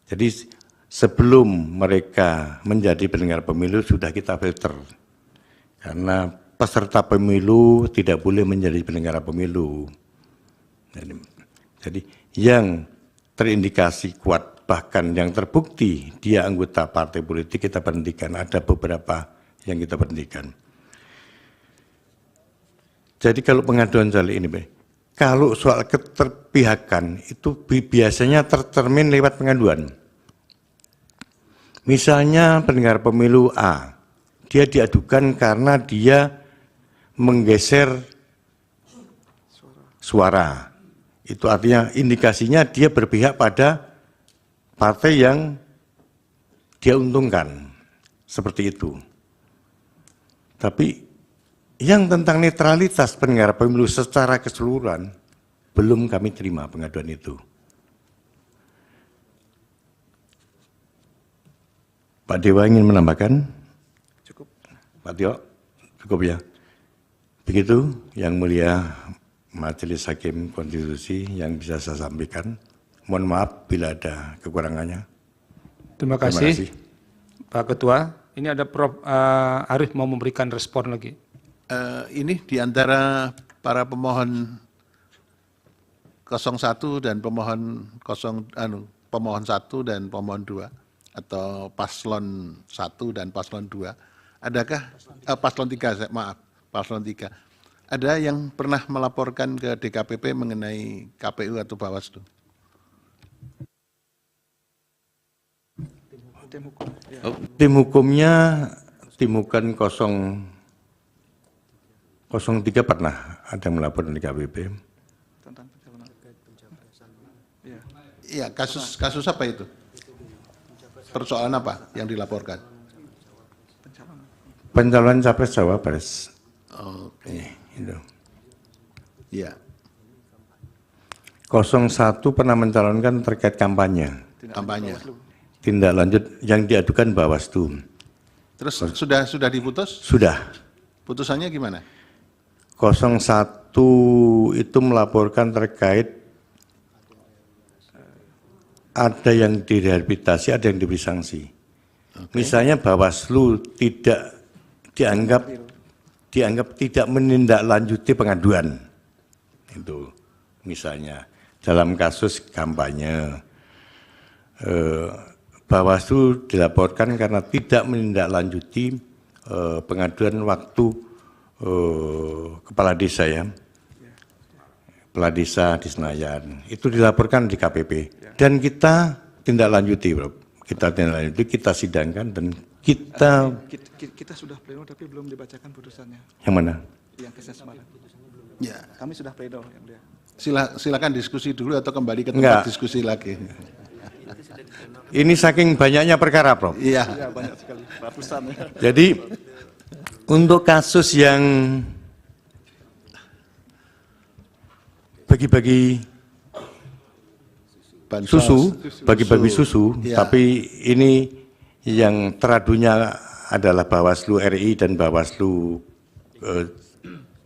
Jadi sebelum mereka menjadi penyelenggara pemilu sudah kita filter. Karena peserta pemilu tidak boleh menjadi penyelenggara pemilu. Jadi yang terindikasi kuat, bahkan yang terbukti dia anggota partai politik, kita berhentikan. Ada beberapa yang kita berhentikan. Jadi kalau pengaduan soal ini, kalau soal keterpihakan itu biasanya tercermin lewat pengaduan. Misalnya penyelenggara pemilu A, dia diadukan karena dia menggeser suara. Itu artinya indikasinya dia berpihak pada partai yang dia untungkan. Seperti itu. Tapi yang tentang netralitas penyelenggara pemilu secara keseluruhan, belum kami terima pengaduan itu. Pak Dewa ingin menambahkan? Cukup. Pak Tio, cukup ya. Begitu yang mulia Majelis Hakim Konstitusi yang bisa saya sampaikan. Mohon maaf bila ada kekurangannya. Terima kasih. Pak Ketua. Ini ada Prof. Arief mau memberikan respon lagi. Ini di antara para pemohon 01 dan pemohon pemohon 1 dan pemohon 2 atau paslon 1 dan paslon 2, adakah paslon 3, maaf, paslon 3. Ada yang pernah melaporkan ke DKPP mengenai KPU atau Bawaslu? Tim hukumnya, tim hukum 03 pernah ada yang melapor di DKPP. Iya, kasus apa itu? Persoalan apa yang dilaporkan? Pencalonan capres cawapres. Oke. Itu. Iya. 01 pernah mencalonkan terkait kampanye. Kampanye. Tindak lanjut yang diadukan Bawaslu. Terus sudah diputus? Sudah. Putusannya gimana? 01 itu melaporkan terkait ada yang direhabilitasi, ada yang diberi sanksi. Misalnya Bawaslu tidak dianggap tidak menindaklanjuti pengaduan. Itu misalnya dalam kasus kampanye Bawaslu dilaporkan karena tidak menindaklanjuti pengaduan waktu kepala desa ya. Kepala desa di Senayan. Itu dilaporkan di KPP. Dan kita tindak lanjuti, Bro. Kita tindak lanjuti, kita sidangkan dan kita sudah pleno tapi belum dibacakan putusannya. Yang mana? Yang kesan Semarang. Ya. Kami sudah pleno yang mulia. Silakan diskusi dulu atau kembali ke tempat Enggak. diskusi lagi. Ini saking banyaknya perkara, Prof. Iya. Ya, banyak sekali, ratusan ya. Jadi untuk kasus yang bagi-bagi susu, bagi-bagi susu, Ya. tapi ini yang teradunya adalah Bawaslu RI dan Bawaslu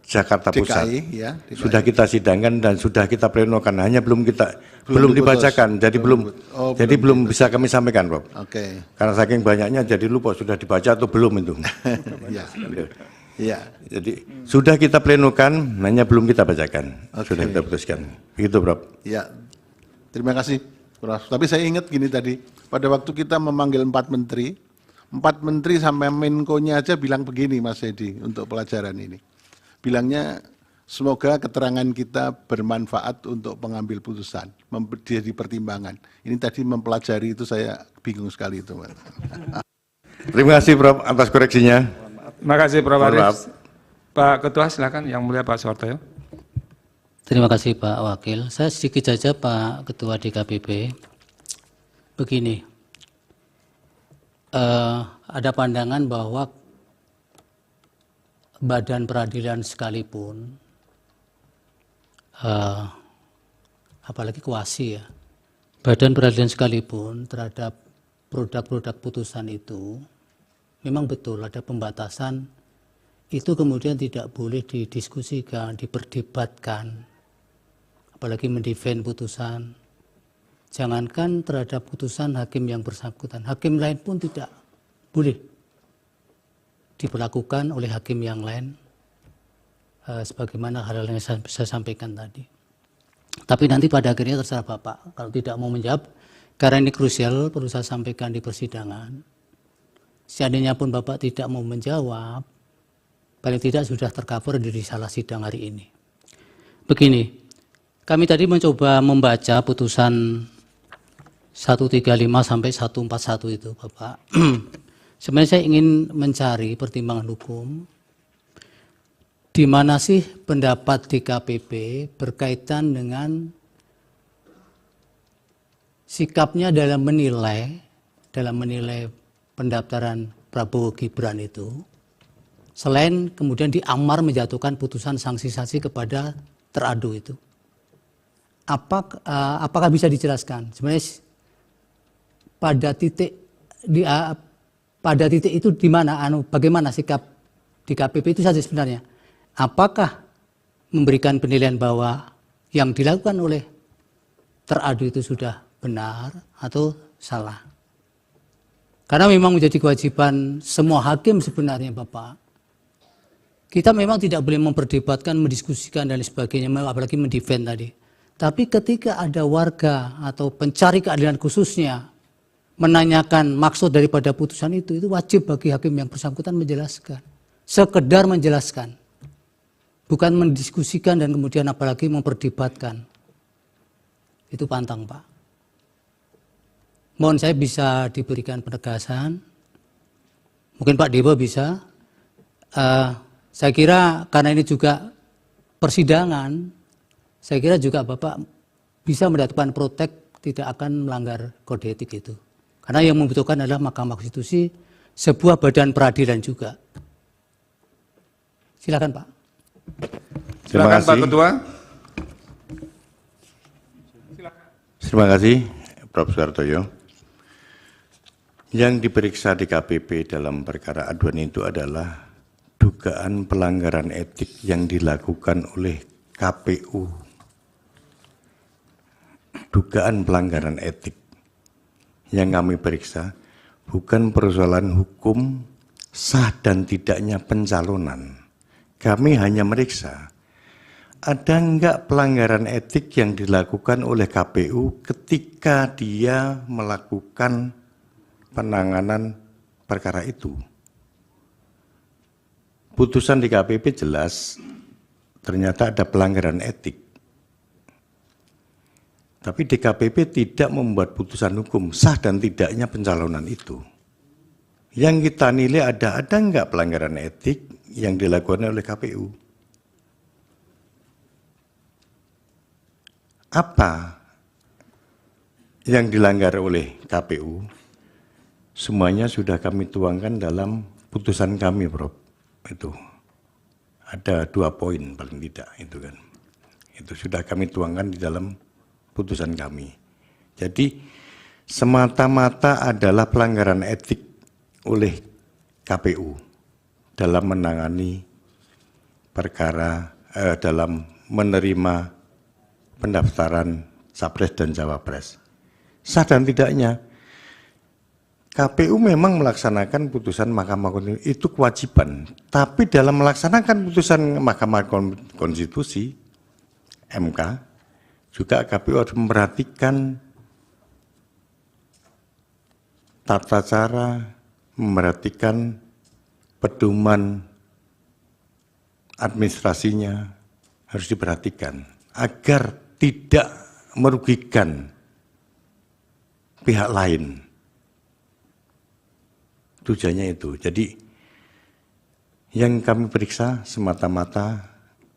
Jakarta Pusat. DKI, ya, DKI. Sudah kita sidangkan dan sudah kita plenokan, hanya belum Belum diputus. dibacakan, jadi belum bisa kami sampaikan, Prof. Oke. Karena saking banyaknya jadi lupa sudah dibaca atau belum itu. Iya. Iya. Jadi sudah kita plenokan, hanya belum kita bacakan. Sudah kita putuskan. Begitu, Prof. Ya, terima kasih, Prof. Tapi saya ingat gini tadi, pada waktu kita memanggil 4 menteri sampai Menko-nya aja bilang begini, Mas Edi, untuk pelajaran ini. Bilangnya, semoga keterangan kita bermanfaat untuk pengambil putusan, jadi pertimbangan. Ini tadi mempelajari itu saya bingung sekali itu, Mas. Terima kasih, Prof, atas koreksinya. Terima kasih Prof. Mohon Arief. maaf. Pak Ketua silakan, yang mulia Pak Soehartoyo. Terima kasih Pak Wakil. Saya sedikit saja Pak Ketua DKPP. Begini, ada pandangan bahwa badan peradilan sekalipun, apalagi kuasi ya, badan peradilan sekalipun terhadap produk-produk putusan itu, memang betul ada pembatasan, itu kemudian tidak boleh didiskusikan, diperdebatkan, apalagi mendefend putusan. Jangankan terhadap putusan hakim yang bersangkutan, hakim lain pun tidak boleh diperlakukan oleh hakim yang lain, sebagaimana hal-hal yang saya sampaikan tadi. Tapi nanti pada akhirnya terserah Bapak, kalau tidak mau menjawab, karena ini krusial perlu saya sampaikan di persidangan. Seandainya pun Bapak tidak mau menjawab, paling tidak sudah tercover di salah sidang hari ini. Begini, kami tadi mencoba membaca putusan 135 sampai 141 itu, Bapak. Sebenarnya saya ingin mencari pertimbangan hukum, di mana sih pendapat DKPP berkaitan dengan sikapnya dalam menilai pendaftaran Prabowo Gibran itu, selain kemudian diamar menjatuhkan putusan sanksi saksi kepada teradu itu. Apakah bisa dijelaskan sebenarnya pada titik itu di mana bagaimana sikap DKPP itu saja sebenarnya? Apakah memberikan penilaian bahwa yang dilakukan oleh teradu itu sudah benar atau salah? Karena memang menjadi kewajiban semua hakim sebenarnya Bapak. Kita memang tidak boleh memperdebatkan, mendiskusikan dan sebagainya, apalagi mendefend tadi. Tapi ketika ada warga atau pencari keadilan khususnya menanyakan maksud daripada putusan itu wajib bagi hakim yang bersangkutan menjelaskan. Sekedar menjelaskan. Bukan mendiskusikan dan kemudian apalagi memperdebatkan. Itu pantang Pak. Mohon saya bisa diberikan penegasan. Mungkin Pak Dewa bisa. Saya kira karena ini juga persidangan, saya kira juga Bapak bisa mendapatkan protek tidak akan melanggar kode etik itu. Karena yang membutuhkan adalah Mahkamah Konstitusi, sebuah badan peradilan juga. Silakan Pak. Silakan Pak Ketua. Terima kasih Prof. Suhartoyo. Yang diperiksa di KPP dalam perkara aduan itu adalah dugaan pelanggaran etik yang dilakukan oleh KPU. Dugaan pelanggaran etik yang kami periksa bukan persoalan hukum sah dan tidaknya pencalonan. Kami hanya meriksa ada enggak pelanggaran etik yang dilakukan oleh KPU ketika dia melakukan penanganan perkara itu. Putusan di KPP jelas ternyata ada pelanggaran etik. Tapi DKPP tidak membuat putusan hukum sah dan tidaknya pencalonan itu. Yang kita nilai ada enggak pelanggaran etik yang dilakukan oleh KPU. Apa yang dilanggar oleh KPU? Semuanya sudah kami tuangkan dalam putusan kami, Prof. Itu ada 2 poin paling tidak itu kan. Itu sudah kami tuangkan di dalam putusan kami. Jadi semata-mata adalah pelanggaran etik oleh KPU dalam menangani perkara dalam menerima pendaftaran Capres dan Cawapres. Sah dan tidaknya KPU memang melaksanakan putusan Mahkamah Konstitusi, itu kewajiban. Tapi dalam melaksanakan putusan Mahkamah Konstitusi, MK, juga KPU harus memperhatikan tata cara, memperhatikan pedoman administrasinya, harus diperhatikan agar tidak merugikan pihak lain. Tujuannya itu. Jadi yang kami periksa semata-mata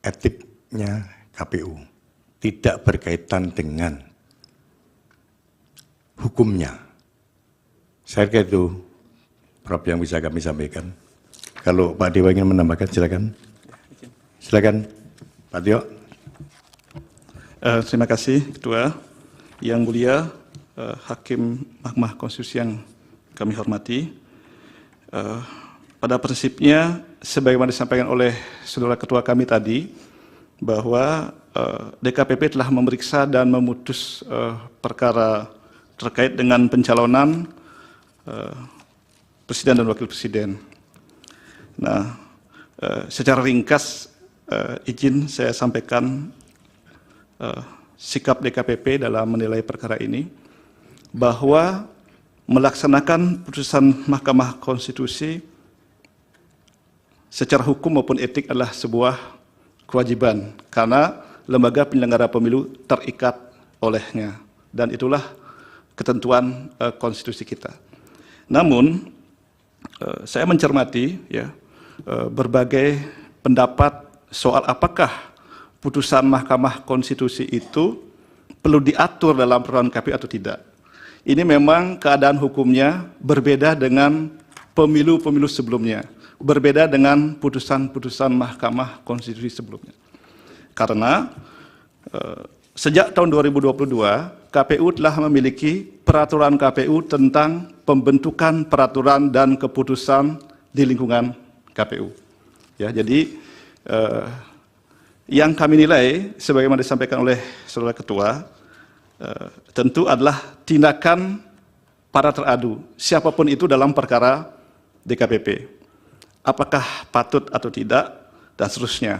etiknya KPU, tidak berkaitan dengan hukumnya. Saya kira itu, Prof, yang bisa kami sampaikan. Kalau Pak Dewa ingin menambahkan, silakan. Silakan, Pak Tio. Terima kasih, Ketua. Yang mulia, Hakim Mahkamah Konstitusi yang kami hormati. Pada prinsipnya, sebagaimana disampaikan oleh saudara ketua kami tadi, bahwa DKPP telah memeriksa dan memutus perkara terkait dengan pencalonan Presiden dan Wakil Presiden. Nah, secara ringkas, izin saya sampaikan sikap DKPP dalam menilai perkara ini, bahwa melaksanakan putusan Mahkamah Konstitusi secara hukum maupun etik adalah sebuah kewajiban karena lembaga penyelenggara pemilu terikat olehnya dan itulah ketentuan konstitusi kita. Namun saya mencermati ya berbagai pendapat soal apakah putusan Mahkamah Konstitusi itu perlu diatur dalam peraturan KPU atau tidak. Ini memang keadaan hukumnya berbeda dengan pemilu-pemilu sebelumnya. berbeda dengan putusan-putusan Mahkamah Konstitusi sebelumnya. Karena sejak tahun 2022, KPU telah memiliki peraturan KPU tentang pembentukan peraturan dan keputusan di lingkungan KPU. Ya, jadi yang kami nilai, sebagaimana disampaikan oleh Saudara Ketua, tentu adalah tindakan para teradu, siapapun itu dalam perkara DKPP. Apakah patut atau tidak, dan seterusnya.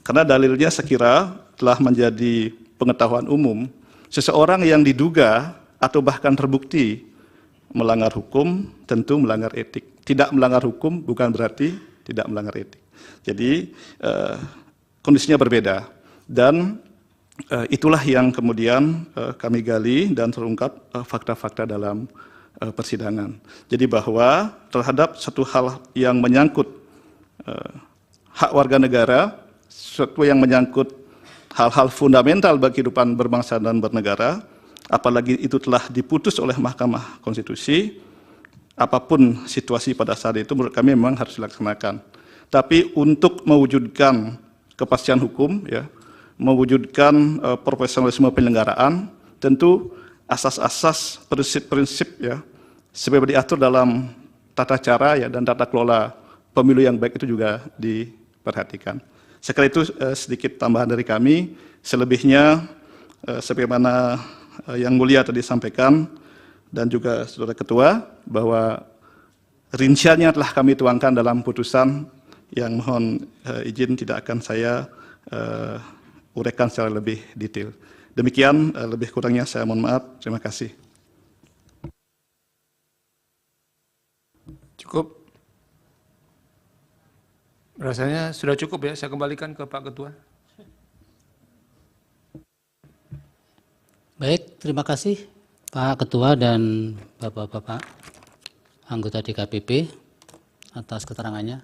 Karena dalilnya sekira telah menjadi pengetahuan umum, seseorang yang diduga atau bahkan terbukti melanggar hukum tentu melanggar etik. Tidak melanggar hukum bukan berarti tidak melanggar etik. Jadi kondisinya berbeda, dan itulah yang kemudian kami gali dan terungkap fakta-fakta dalam persidangan. Jadi bahwa terhadap satu hal yang menyangkut hak warga negara, sesuatu yang menyangkut hal-hal fundamental bagi kehidupan berbangsa dan bernegara, apalagi itu telah diputus oleh Mahkamah Konstitusi, apapun situasi pada saat itu menurut kami memang harus dilaksanakan. Tapi untuk mewujudkan kepastian hukum, ya, mewujudkan profesionalisme penyelenggaraan, tentu asas-asas prinsip-prinsip ya seperti diatur dalam tata cara ya dan tata kelola pemilu yang baik itu juga diperhatikan. Sekali itu sedikit tambahan dari kami, selebihnya sebagaimana yang mulia tadi sampaikan dan juga Saudara Ketua bahwa rinciannya telah kami tuangkan dalam putusan yang mohon izin tidak akan saya uraikan secara lebih detail. Demikian, lebih kurangnya saya mohon maaf. Terima kasih. Cukup. Rasanya sudah cukup ya, saya kembalikan ke Pak Ketua. Baik, terima kasih Pak Ketua dan Bapak-Bapak anggota DKPP atas keterangannya.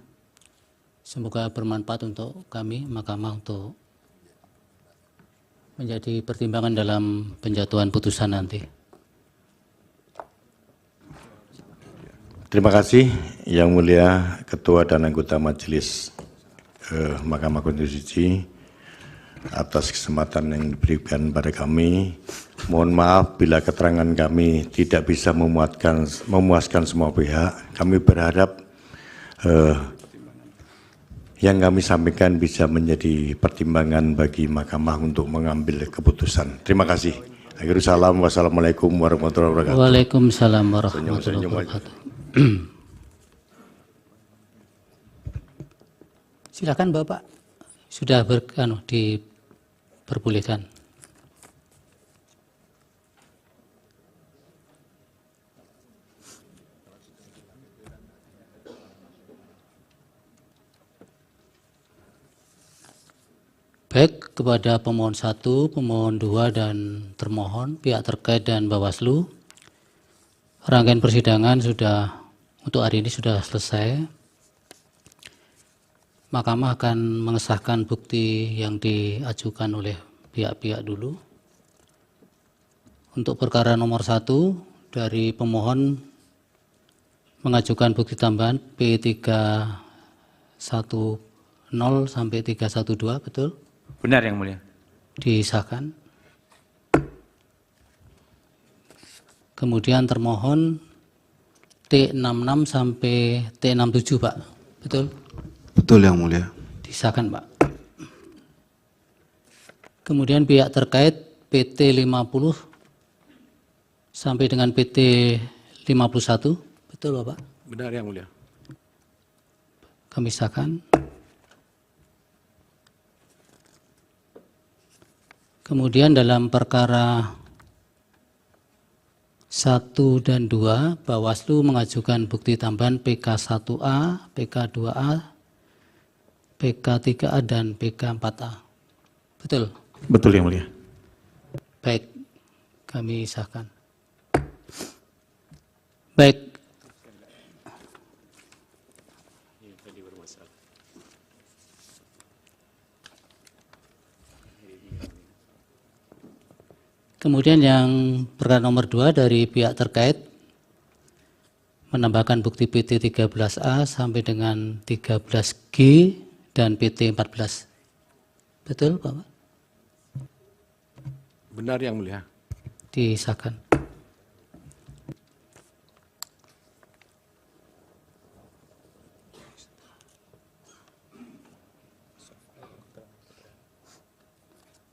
Semoga bermanfaat untuk kami, Mahkamah, untuk menjadi pertimbangan dalam penjatuhan putusan nanti. Terima kasih Yang Mulia Ketua dan anggota Majelis Mahkamah Konstitusi atas kesempatan yang diberikan pada kami. Mohon maaf bila keterangan kami tidak bisa memuaskan semua pihak. Kami berharap yang kami sampaikan bisa menjadi pertimbangan bagi Mahkamah untuk mengambil keputusan. Terima kasih. Akhirul salam. Wassalamualaikum warahmatullahi wabarakatuh. Waalaikumsalam warahmatullahi wabarakatuh. Silakan Bapak, sudah diperbolehkan. Baik, kepada pemohon 1, pemohon 2, dan termohon, pihak terkait dan Bawaslu, rangkaian persidangan sudah untuk hari ini sudah selesai. Mahkamah akan mengesahkan bukti yang diajukan oleh pihak-pihak dulu. Untuk perkara nomor 1, dari pemohon mengajukan bukti tambahan P310 sampai 312, betul? Benar Yang Mulia. Disahkan. Kemudian termohon T66 sampai T67, Pak. Betul? Betul Yang Mulia. Disahkan, Pak. Kemudian pihak terkait PT 50 sampai dengan PT 51. Betul, Bapak? Benar Yang Mulia. Kami sahkan. Kemudian dalam perkara 1 dan 2, Bawaslu mengajukan bukti tambahan PK1A, PK2A, PK3A, dan PK4A. Betul? Betul Yang Mulia. Baik, kami sahkan. Baik. Kemudian yang perkara nomor 2 dari pihak terkait menambahkan bukti PT 13A sampai dengan 13G dan PT 14. Betul, Bapak? Benar Yang Mulia. Disahkan.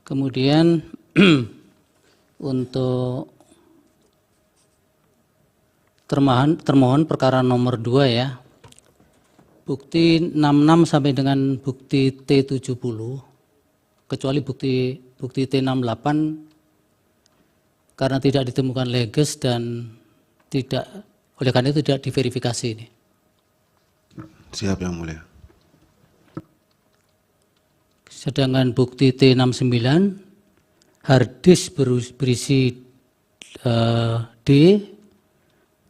Kemudian untuk termohon perkara nomor 2 ya, bukti 66 sampai dengan bukti T70, kecuali bukti T68 karena tidak ditemukan leges dan tidak, oleh karena itu tidak diverifikasi ini. Siap Yang Mulia. Sedangkan bukti T69 harddisk berisi D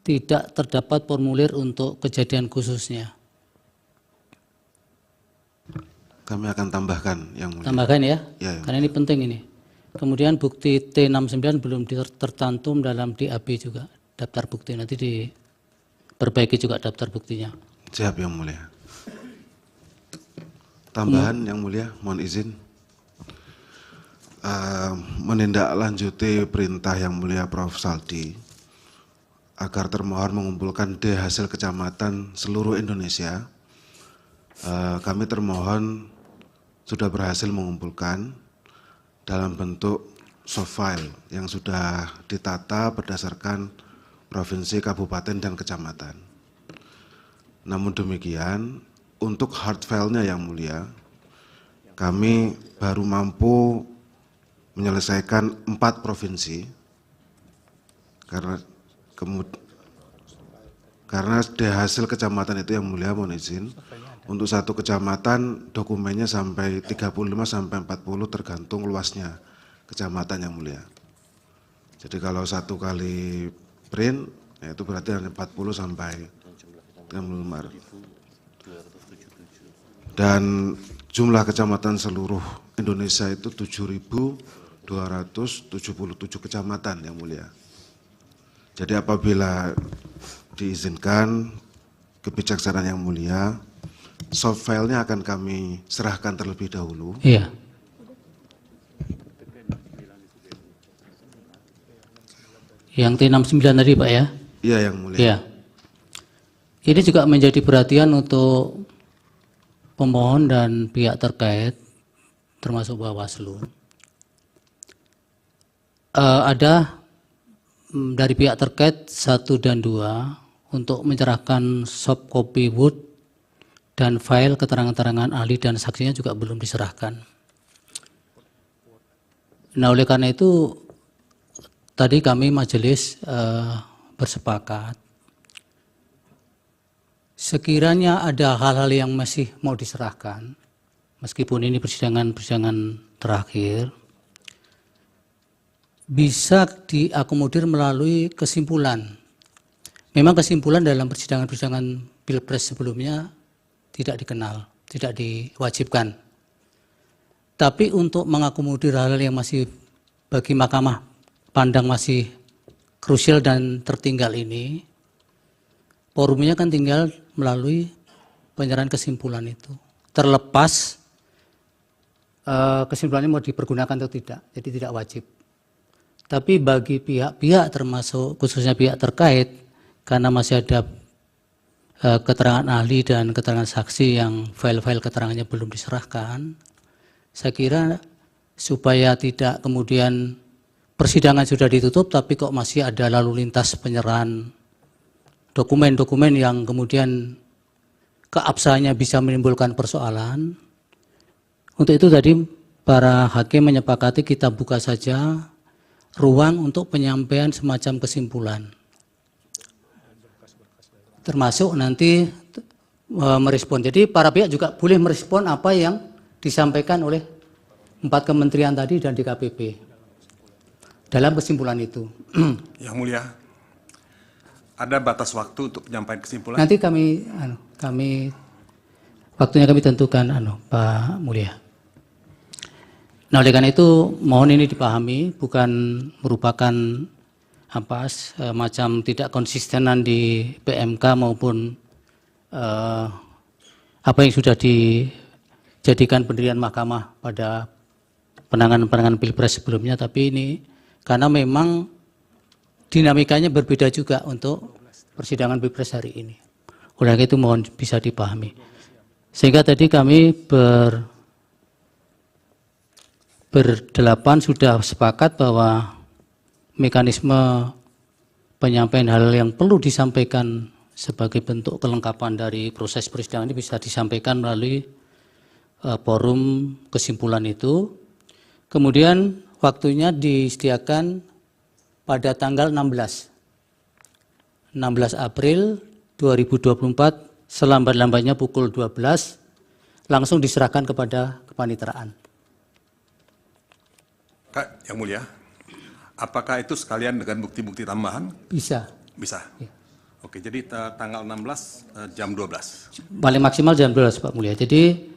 tidak terdapat formulir untuk kejadian khususnya. Kami akan tambahkan Yang Mulia. Tambahkan ya, Ya, karena ini penting ini. Kemudian bukti T69 belum tercantum dalam DAB juga, daftar bukti, nanti diperbaiki juga daftar buktinya. Siap Yang Mulia. Tambahan Yang Mulia, mohon izin. Menindaklanjuti perintah Yang Mulia Prof. Saldi agar termohon mengumpulkan D hasil kecamatan seluruh Indonesia. Kami termohon sudah berhasil mengumpulkan dalam bentuk soft file yang sudah ditata berdasarkan provinsi, kabupaten, dan kecamatan. Namun demikian, untuk hard file-nya Yang Mulia, kami baru mampu menyelesaikan 4 provinsi karena dari hasil kecamatan itu Yang Mulia mohon izin, untuk satu kecamatan dokumennya sampai 35 sampai 40 tergantung luasnya kecamatan Yang Mulia. Jadi kalau satu kali print, ya itu berarti hanya 40 sampai 35. Dan jumlah kecamatan seluruh Indonesia itu 7.277 kecamatan Yang Mulia. Jadi apabila diizinkan kebijaksanaan Yang Mulia, soft file-nya akan kami serahkan terlebih dahulu. Iya. Yang T69 tadi Pak ya? Iya Yang Mulia. Iya. Ini juga menjadi perhatian untuk pemohon dan pihak terkait, termasuk Bawaslu. Ada dari pihak terkait 1 dan 2 untuk menyerahkan soft copy Word dan file keterangan-keterangan ahli dan saksinya juga belum diserahkan. Nah oleh karena itu tadi kami majelis bersepakat sekiranya ada hal-hal yang masih mau diserahkan, meskipun ini persidangan terakhir, bisa diakomodir melalui kesimpulan. Memang kesimpulan dalam persidangan Pilpres sebelumnya tidak dikenal, tidak diwajibkan. Tapi untuk mengakomodir hal-hal yang masih bagi Mahkamah pandang masih krusial dan tertinggal ini, forumnya kan tinggal melalui penyerahan kesimpulan itu. Terlepas kesimpulannya mau dipergunakan atau tidak, jadi tidak wajib. Tapi bagi pihak-pihak termasuk khususnya pihak terkait, karena masih ada keterangan ahli dan keterangan saksi yang file-file keterangannya belum diserahkan, saya kira supaya tidak kemudian persidangan sudah ditutup tapi kok masih ada lalu lintas penyerahan dokumen-dokumen yang kemudian keabsahannya bisa menimbulkan persoalan. Untuk itu tadi para hakim menyepakati kita buka saja ruang untuk penyampaian semacam kesimpulan. Termasuk nanti merespon. Jadi para pihak juga boleh merespon apa yang disampaikan oleh 4 kementerian tadi dan DKPP dalam kesimpulan itu. Yang Mulia, ada batas waktu untuk penyampaian kesimpulan? Nanti waktunya kami tentukan, Pak Mulia. Nah oleh karena itu mohon ini dipahami bukan merupakan macam tidak konsistenan di PMK maupun apa yang sudah dijadikan pendirian mahkamah pada penanganan pilpres sebelumnya, tapi ini karena memang dinamikanya berbeda juga untuk persidangan pilpres hari ini. Oleh itu mohon bisa dipahami. Sehingga tadi kami berdelapan sudah sepakat bahwa mekanisme penyampaian hal yang perlu disampaikan sebagai bentuk kelengkapan dari proses persidangan ini bisa disampaikan melalui forum kesimpulan itu. Kemudian waktunya disediakan pada tanggal 16 April 2024 selambat-lambatnya pukul 12 langsung diserahkan kepada kepaniteraan. Kak, yang mulia, apakah itu sekalian dengan bukti-bukti tambahan? Bisa. Bisa. Ya. Oke, jadi tanggal 16 jam 12. Paling maksimal jam 12 Pak Mulia. Jadi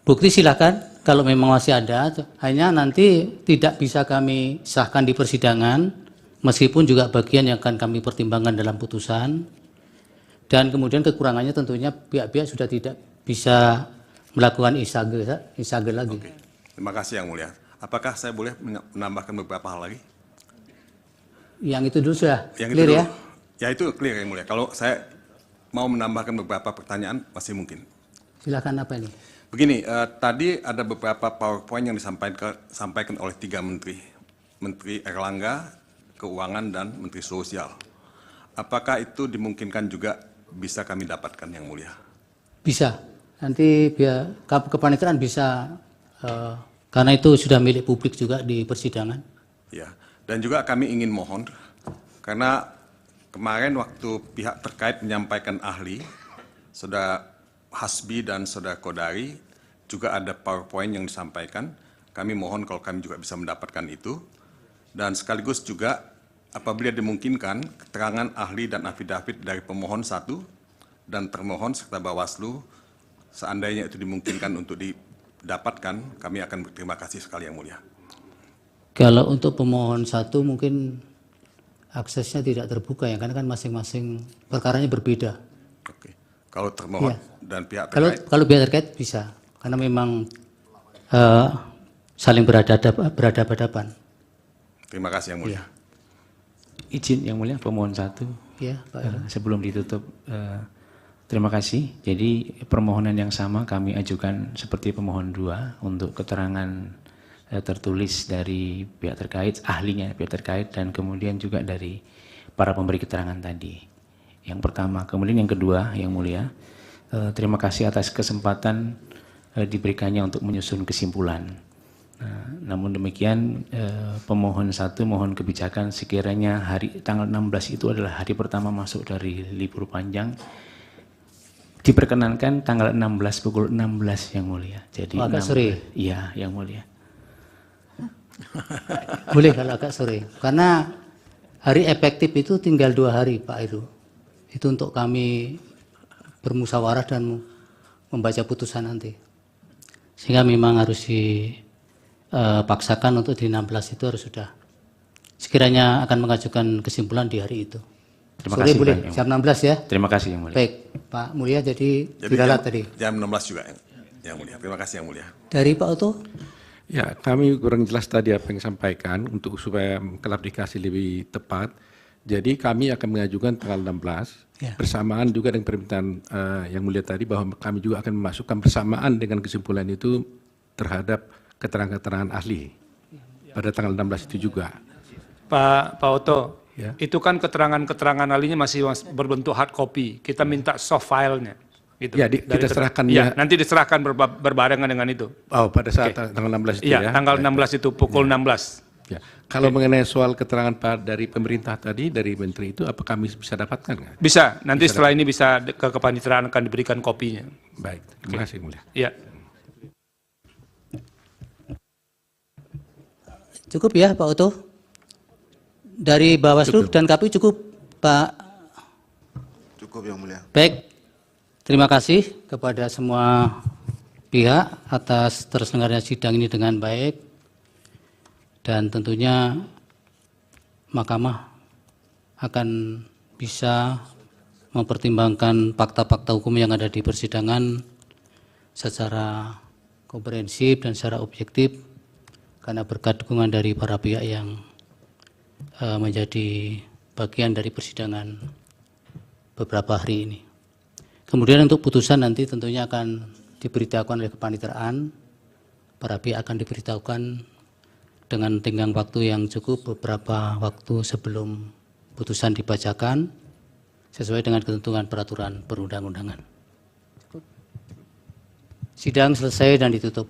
bukti silakan kalau memang masih ada, hanya nanti tidak bisa kami sahkan di persidangan, meskipun juga bagian yang akan kami pertimbangkan dalam putusan. Dan kemudian kekurangannya tentunya pihak-pihak sudah tidak bisa melakukan isage lagi. Oke. Terima kasih yang mulia. Apakah saya boleh menambahkan beberapa hal lagi? Yang itu dulu sudah Yang clear itu dulu. ya? Ya itu clear yang mulia. Kalau saya mau menambahkan beberapa pertanyaan masih mungkin. Silakan apa ini? Begini, tadi ada beberapa PowerPoint yang disampaikan oleh 3 menteri. Menteri Erlangga, Keuangan, dan Menteri Sosial. Apakah itu dimungkinkan juga bisa kami dapatkan yang mulia? Bisa. Nanti biar kepaniteraan bisa, karena itu sudah milik publik juga di persidangan. Ya, dan juga kami ingin mohon, karena kemarin waktu pihak terkait menyampaikan ahli, Saudara Hasbi dan Saudara Kodari, juga ada PowerPoint yang disampaikan. Kami mohon kalau kami juga bisa mendapatkan itu. Dan sekaligus juga apabila dimungkinkan, keterangan ahli dan afidavit dari pemohon 1 dan termohon serta Bawaslu, seandainya itu dimungkinkan untuk didapatkan, kami akan berterima kasih sekali yang mulia. Kalau untuk pemohon 1 mungkin aksesnya tidak terbuka ya, karena kan masing-masing perkaranya berbeda. Oke. Kalau termohon Ya. dan pihak terkait? Kalau pihak terkait bisa, karena memang saling berhadapan-hadapan. Terima kasih yang mulia. Ya. Izin yang mulia pemohon 1. Ya, Pak. Sebelum ditutup, terima kasih. Jadi permohonan yang sama kami ajukan seperti pemohon 2 untuk keterangan tertulis dari pihak terkait, ahlinya pihak terkait, dan kemudian juga dari para pemberi keterangan tadi. Yang pertama. Kemudian yang kedua, yang mulia, terima kasih atas kesempatan diberikannya untuk menyusun kesimpulan. Namun demikian, pemohon 1 mohon kebijakan sekiranya tanggal 16 itu adalah hari pertama masuk dari libur panjang, diperkenankan tanggal 16 pukul 16 yang mulia. Jadi agak sore. Iya, yang mulia. Boleh kalau agak sore, karena hari efektif itu tinggal 2 hari Pak Heru. Itu untuk kami bermusyawarah dan membaca putusan nanti. Sehingga memang harus dipaksakan untuk di 16 itu harus sudah. Sekiranya akan mengajukan kesimpulan di hari itu. Terima sore kasih, boleh, Pak, jam 16 ya? Terima kasih yang mulia. Baik, Pak Mulia jadi diralat tadi. Jam 16 juga yang mulia. Terima kasih yang mulia. Dari Pak Oto? Ya, kami kurang jelas tadi apa yang disampaikan untuk supaya klarifikasi lebih tepat. Jadi kami akan mengajukan tanggal 16 Ya. bersamaan juga dengan permintaan yang mulia tadi bahwa kami juga akan memasukkan bersamaan dengan kesimpulan itu terhadap keterangan-keterangan ahli pada tanggal 16 itu juga. Pak Oto, Ya. itu kan keterangan-keterangan ahlinya masih berbentuk hard copy. Kita minta soft filenya. Gitu. Ya, kita serahkan ya. ya. Nanti diserahkan berbarengan dengan itu. Oh, pada saat Oke. tanggal 16 itu Iya, ya. tanggal 16 itu pukul 16. Ya. Kalau mengenai soal keterangan dari pemerintah tadi, dari menteri itu, apa kami bisa dapatkan nggak? Bisa, nanti setelah ini bisa ke kepaniteraan akan diberikan kopinya. Baik, terima kasih mulia. Iya. Cukup ya Pak Oto? Dari Bawaslu dan KPU cukup Pak? Cukup yang mulia. Baik, terima kasih kepada semua pihak atas terselenggaranya sidang ini dengan baik. Dan tentunya Mahkamah akan bisa mempertimbangkan fakta-fakta hukum yang ada di persidangan secara komprehensif dan secara objektif, karena berkat dukungan dari para pihak yang menjadi bagian dari persidangan beberapa hari ini. Kemudian untuk putusan nanti tentunya akan diberitahukan oleh kepaniteraan, para pihak akan diberitahukan dengan tenggang waktu yang cukup beberapa waktu sebelum putusan dibacakan sesuai dengan ketentuan peraturan perundang-undangan. Sidang selesai dan ditutup.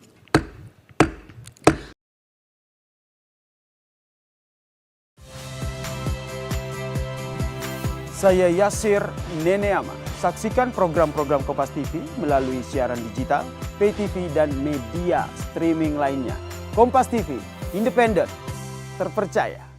Saya Yasir Neneama. Saksikan program-program Kompas TV melalui siaran digital, pay TV, dan media streaming lainnya. Kompas TV, independen, terpercaya.